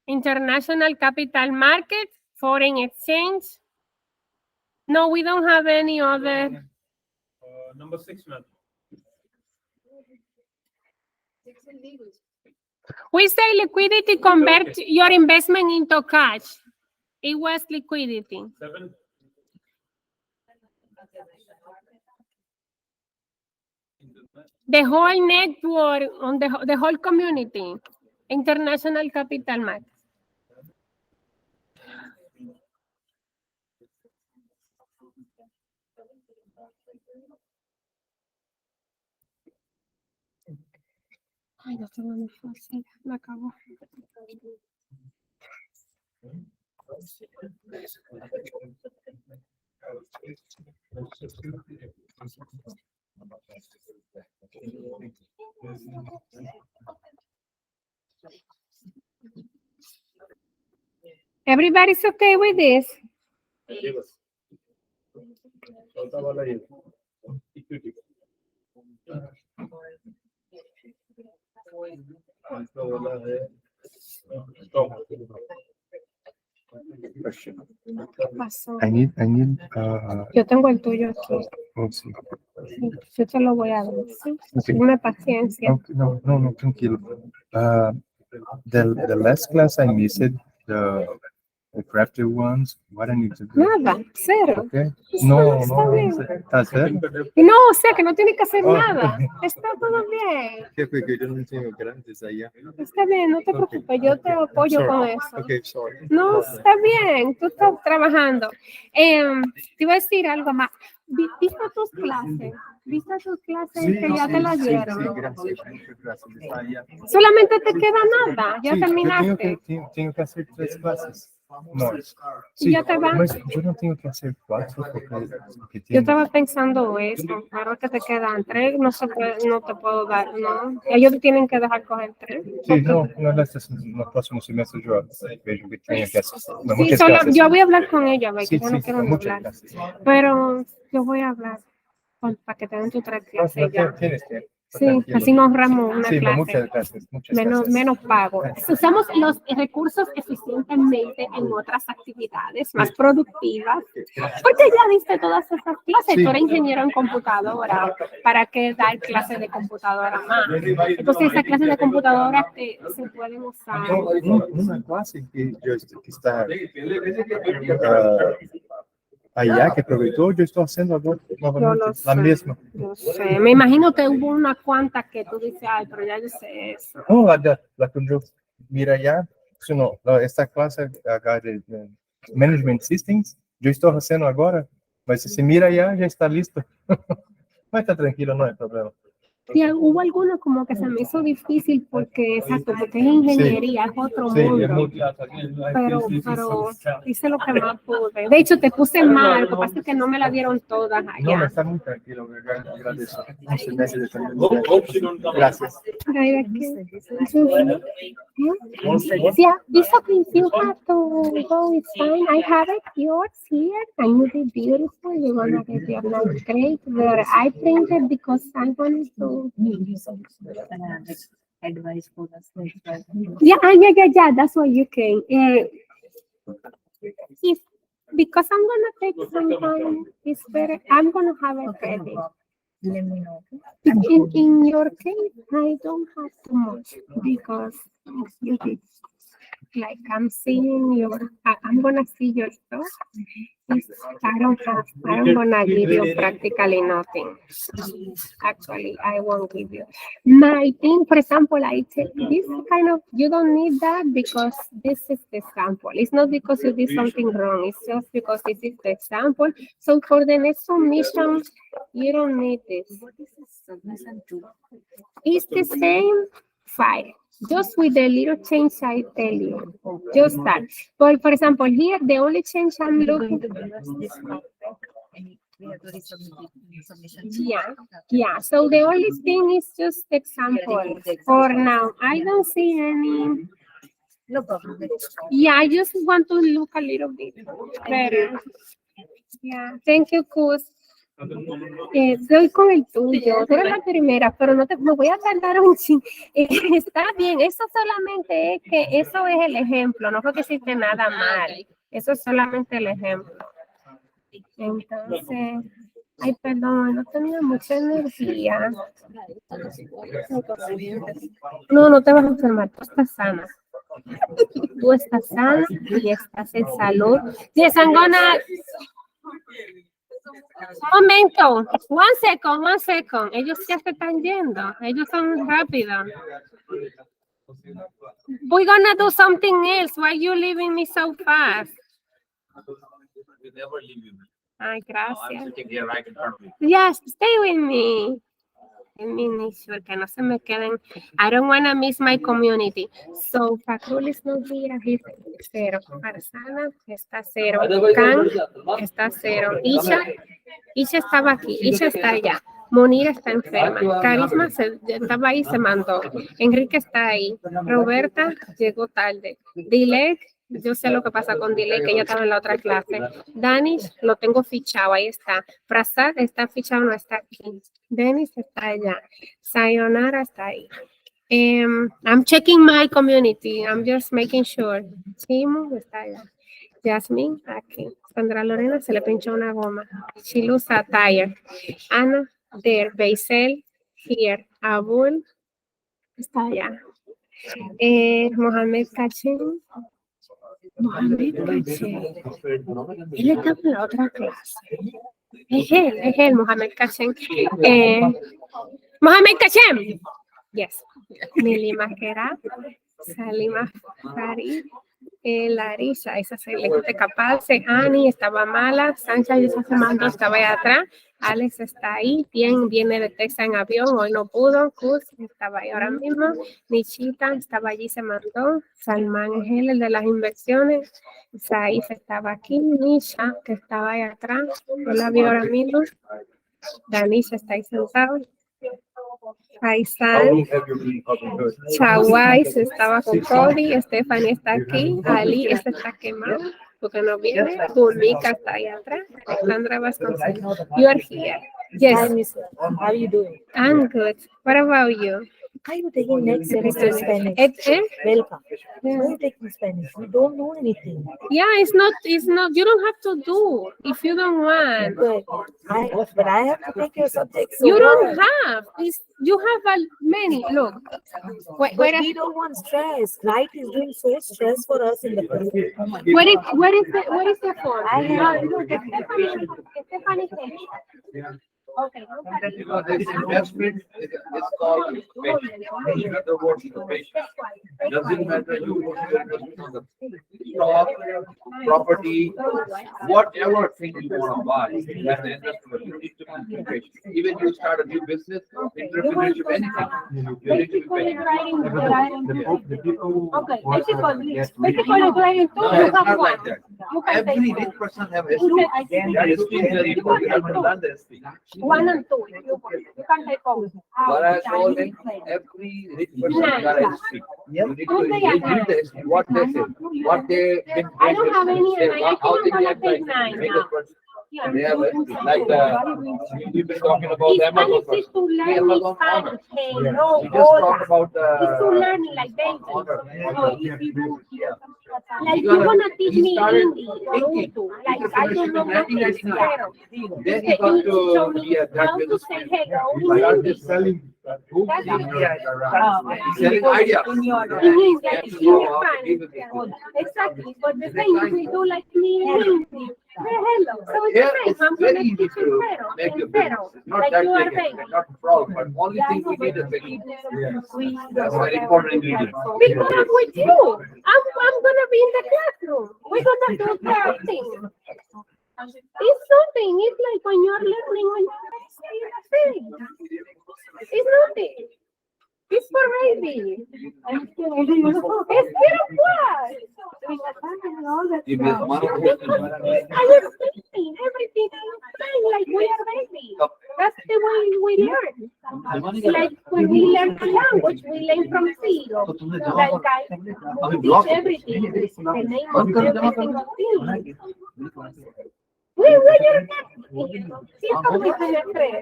International capital market, foreign exchange. No, we don't have any other. Number 6, ma'am. We say liquidity convert your investment into cash. It was liquidity. 7. The whole network on the whole community, international capital market. Ay, no tengo mi fácil, me acabó. Everybody's okay with this? ¿Qué pasó? I need, Yo tengo el tuyo aquí. let's see. Sí, yo te lo voy a dar. Sí, Okay. dime paciencia. Okay, no, tranquilo. The last class I missed, the crafted ones, what I need to do? Nada, cero. Okay. Está No, bien. está certo? No, o sea que no tiene que hacer Oh. nada. Está todo bien. Que porque yo no tengo grandes allá. Está bien, no te preocupes, yo te apoyo con eso. Okay, sorry. No, está bien, tú estás trabajando. Te iba a decir algo más. ¿Viste tus clases? ¿Viste tus clases que ya te las dieron? Sí, gracias, muchas gracias. Está allá. Solamente te queda nada, ya Sí, terminaste. tengo que hacer 3 clases. No, Y ya te vas. mas yo no tengo que hacer 4 porque Yo tengo. estaba pensando eso, claro que te quedan 3, no te puedo dar, no. Ellos te tienen que dejar coger 3. Sí, no próximo semestre yo vejo que tengo que hacer. No, Sí, muchas gracias. yo voy a hablar con ella, ve, que Sí, yo no sí, quiero ni muchas hablar. gracias. Pero yo voy a hablar para que te den tus 3 No, clases ya. tienes que. Sí, tranquilo. así nos ahorramos una Sí, no, clase. muchas gracias. Muchas Menos, gracias. menos pago. Usamos los recursos eficientemente en otras actividades más productivas. Porque ya diste todas esas clases. Sí. Tú eres ingeniero en computadora. ¿Para qué dar clases de computadora más? Entonces, esas clases de computadora se pueden usar. No, una clase que está allá que aprovechó, yo estoy haciendo ahora Yo nuevamente lo la sé. misma. Yo sé. Me imagino que hubo una cuanta que tú dices, ay, pero ya yo sé eso. No, la que yo mira allá, sino esta clase acá de Management Systems, yo estoy haciendo ahora, mas si mira allá, ya está listo. Mas está tranquilo, no hay problema. Sí, hubo alguno como que se me hizo difícil porque, exacto, porque es ingeniería, es otro Sí, mundo. Pero hice lo que más pude. De hecho, te puse mal, lo que pasa es que no me la dieron todas No, allá. está muy tranquilo, agradezco. Muchas gracias. Gracias. Yeah, it's okay. You have to go. It's fine. I have it yours here, and you did beautiful. You're gonna get your nice grade. But I printed because I wanted to. Advice for us. Yeah. That's why you came. If because I'm gonna take some time, it's better. I'm gonna have it ready. Let me know. In your case, I don't have too much because you did. Like I'm seeing I'm gonna see your stuff. I'm gonna give you practically nothing. Actually, I won't give you. My thing, for example, I take this kind of, you don't need that because this is the example. It's not because you did something wrong. It's just because this is the example. So for the next submission, you don't need this. Submission 2. It's the same file, just with the little change I tell you. Just that. But for example, here, the only change I'm looking. Yeah. So the only thing is just example. For now, I don't see any. No problem. Yeah, I just want to look a little bit better. Yeah, thank you, Kuz. Doy con el tuyo, tú eres la primera, pero me voy a tardar un ching. Está bien, eso solamente es que eso es el ejemplo, no fue que hiciste nada mal, eso es solamente el ejemplo. Entonces, ay, perdón, no tenía mucha energía. No te vas a enfermar, tú estás sana. Tú estás sana y estás en salud. Yes, I'm gonna... Momento, one second. Ellos ya se están yendo. Ellos son rápidos. We're gonna do something else. Why you leaving me so fast? We never leave you. Ay, I'm gracias. sitting here right in front of you. Yes, stay with me. Let me make sure que no se me queden. I don't want to miss my community. So, Fakrul is not here. He's 0. Farzana está 0. Khan está 0. Isha estaba aquí. Isha está allá. Monira está enferma. Carisma estaba ahí, se mandó. Enrique está ahí. Roberta llegó tarde. Dilek, yo sé lo que pasa con Dilek, que ella estaba en la otra clase. Danish, lo tengo fichado, ahí está. Prasad está fichado, no está aquí. Dennis está allá. Sayonara está ahí. I'm checking my community. I'm just making sure. Chimo está allá. Jasmine, aquí. Sandra Lorena se le pinchó una goma. Chilusa, tired. Ana, there. Beisel, here. Abul, está allá. Mohamed Kachin. Mohamed Kachin. Él está en la otra clase. Es él, Mohamed Kachin. Mohamed Kachin. Yes. Mili Maquera. Salima Farid. Larissa, esa se le quite capaz. Ani estaba mala. Sancha esa se mandó, estaba ahí atrás. Alex está ahí, viene de Texas en avión, hoy no pudo. Kuz estaba ahí ahora mismo. Nichita estaba allí, se mandó. Salman es él, el de las inversiones. Saif estaba aquí. Nisha, que estaba ahí atrás, yo la vi ahora mismo. Danisha está ahí sentado. Faisal, Chawais estaba con Cody, Stephanie está aquí, Ali, este está quemado porque no viene, Bulmika está ahí atrás, Alexandra Vasconcelos, you are here. Yes, Miss. How are you doing? I'm good. What about you? Are you taking next semester Spanish? Welcome. Why are you taking Spanish? You don't know anything. Yeah, it's not, you don't have to do if you don't want. Good. But I have to take your subject. So You don't what? have, you have many, look. But we don't want stress. Life is doing so stress for us in the class. What is the form? I have- Look, Stephanie said. Okay. Because this investment is called patient. You have the word patient. Doesn't matter you put your investment on the stock, property, whatever thing you want to buy, that's the investment. You need to be patient. Even you start a new business, entrepreneurship, anything, you need to be patient. Okay, basically writing two, No, you it's have not one. like that. You can Every take rich two. person have history. That history is very important. You haven't done the history. 1 and 2. You can take both. But I told him, every rich person got a history. You need to read the history, what they say, what they. I don't have any, and I How think I'm they gonna take get like 9 make now. a person. Yeah. They have a history, like we've been talking about the Amazon Spanish is person. to The learn Amazon owner. Spanish. No, We just talked about It's to the. learn like David. owner. So if you like He you got a- wanna teach he me started Hindi or thinking. Urdu, He like I don't know nothing, 1999. zero. Then he You got show to me be a how drug to business. say hello He in started Hindi. selling. That's Selling ideas. In English, in Spanish. Exactly, but the thing is we do like me in Hindi. Say hello. So it's Yeah, the it's same. I'm very gonna easy teach you to zero, make a and business. zero, It's not like that you are big, saying. it's not a problem, but only thing we need is patience. That's very important ingredient. Because I'm with you. I'm gonna be in the classroom. We're gonna do the thing. It's something. It's like when you're learning, when you're saying. It's nothing. It's for baby. It's for what? You make money. I explain everything. I explain like we are baby. That's the way we learn. Like when we learn a language, we learn from zero. Like I teach everything. The name of every single thing. Where you're at? Siento que se me cree.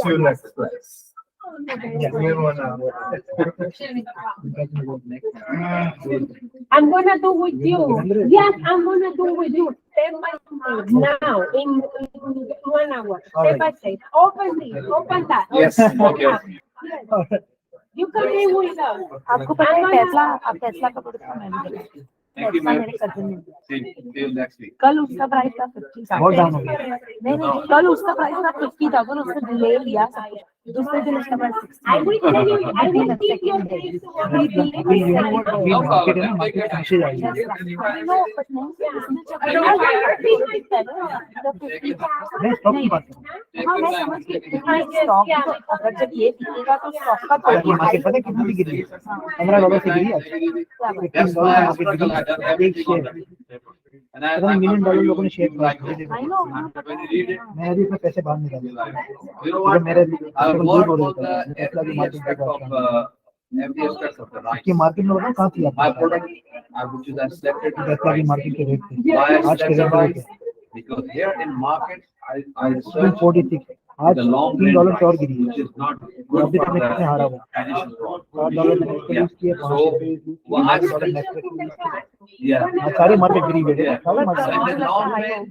See you next class. I'm gonna do with you. Yes, I'm gonna do with you. Step by step. Now, in 1 hour. Step by step. Open this, open that. Yes, okay. You can be with us. आपको पता है Tesla, आप Tesla का product manager Thank you, ऐसा ma'am. मेरे cousin ने दिया। See you next week. कल उसका प्राइस था 50,000। बहुत डाउन हो गया। नहीं, कल उसका प्राइस था 50,000, उसने ले लिया सब कुछ। दूसरे दिन उसका price I will tell you, I will the keep your second day. place. अभी you know what, अभी मार्केट है ना, मार्केट नीचे जाएगी। I know, but नहीं, उसने जब I will repeat myself. मैं स्टॉक की बात करूँ। हाँ, मैं समझ गई। स्टॉक तो अगर जब ये बिकेगा तो स्टॉक का आज की तो मार्केट पता है कितना भी गिरी है? $15 से गिरी आज। That's why I struggle. I done एक everything on share that. And I, पता नहीं $1 million लोगों ने शेयर like खरीदे। I know, when you read it, मैं अभी अपने पैसे बाहर निकाल you like, you know तो what? मेरे I मेरे को work बोल on रहे थे the टेस्ला की every मार्केट aspect बहुत of, अच्छा every aspect of the rice. की मार्केट में बताओ कहाँ थी My आप product, which is I selected the Tesla की rice. मार्केट के रेट थे Why I आज के select the rate rice? Because here in market, I search 246 आज the long grain $3 और rice, गिरी है which is not good अभी for तक मैं कितने हारा the हुआ financial product. $7 मैंने इसको यूज किया So, well, I $5 Yeah. सारी मार्केट गिरी हुई है Yeah. सारी And market the long grain,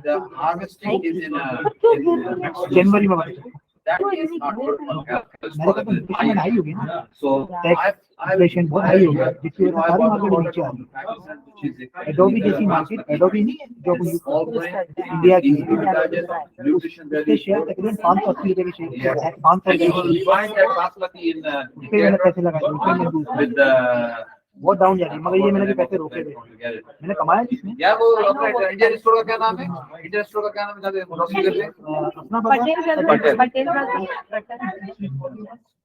the harvesting is in Mexico. जनवरी में बढ़ी। That is not good for chemicals मेरे for को तो the इन्फ्लेशन हाई होगी ना So टैक्स इन्फ्लेशन बहुत हाई होगा जिसकी वजह से सारी मार्केट नीचे आ गई एडोबी जैसी मार्केट एडोबी नहीं जो इंडिया की nutrition उसके value. शेयर तकरीबन 580 रुपए के शेयर है 500 And you will find that basmati in मैंने पैसे लगाए उसमें मैं दूसरा with the. बहुत डाउन जा रही है मगर ये मेरे पैसे रोके हुए मैंने कमाया जिसमें क्या वो अपना इंडियन स्टोर का क्या नाम है? इंडियन स्टोर का क्या नाम है? रोटी करते हैं? अपना पता पटेल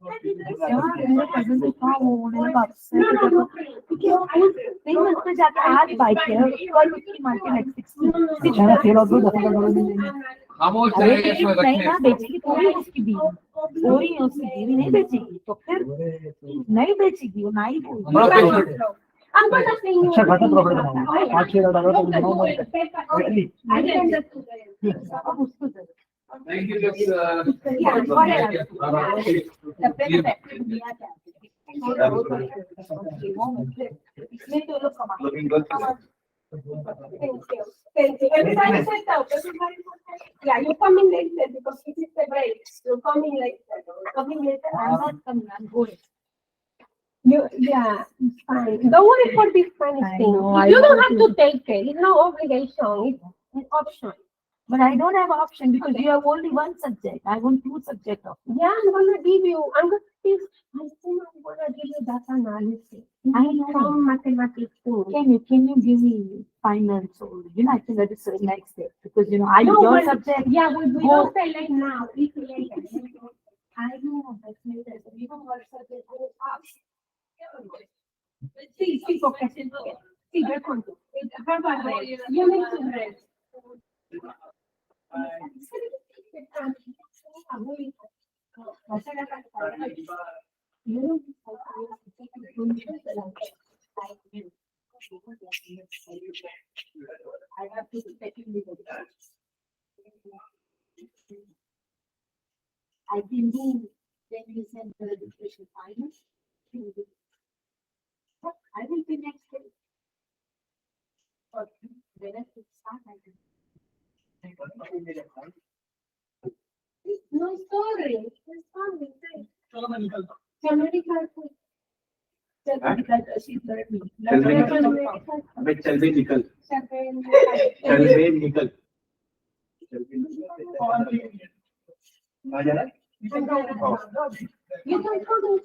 मेरे cousin ने कहा वो उन्होंने वापस क्योंकि उस पे जाके आज बाई किया कल उसकी मार्केट बेचारा सेल और दो $10,000 मिल जाएंगे खामोश अरे रहेंगे इसमें नहीं रखने ना बेचेगी पूरी उसकी बीवी पूरी उसकी बीवी नहीं बेचेगी तो फिर नहीं बेचेगी वो नहीं बड़ा बोलेगी पैसा। I'm gonna send you. अच्छा खासा प्रॉफिट बनाऊंगा $5-6 तो बनाऊंगा I send that to them. अब उसको दे दो। Thank you, just, Yeah, whatever. The benefit. इसमें तो लोग कमा looking good. Thank you. Thank you. Everybody set up. Everybody set up. Yeah, you come in later because this is the break. You come in later. Coming later. I'm not coming, I'm going. Yeah, it's fine. Don't worry for this Spanish I thing. know, I You don't want have to take it. It's no obligation. It's an option. But I don't have option because you have only one subject. I want two subjects of. Yeah, I'm gonna give you. I'm gonna give you that analysis. I know. From mathematics too. Can you give me finance or, I can register next day because, I No, your but- subject. Yeah, we Go. don't say like now. It's later. I know, but later. So you don't want subject. Sí, porque sí, yo cuento. You need to rest. I have to take it. I can do, then you send the registration finance. I will be next day. But when I start, I can. No, sorry. It's fine. America. अबे चल बे निकल चल बे निकल You can call them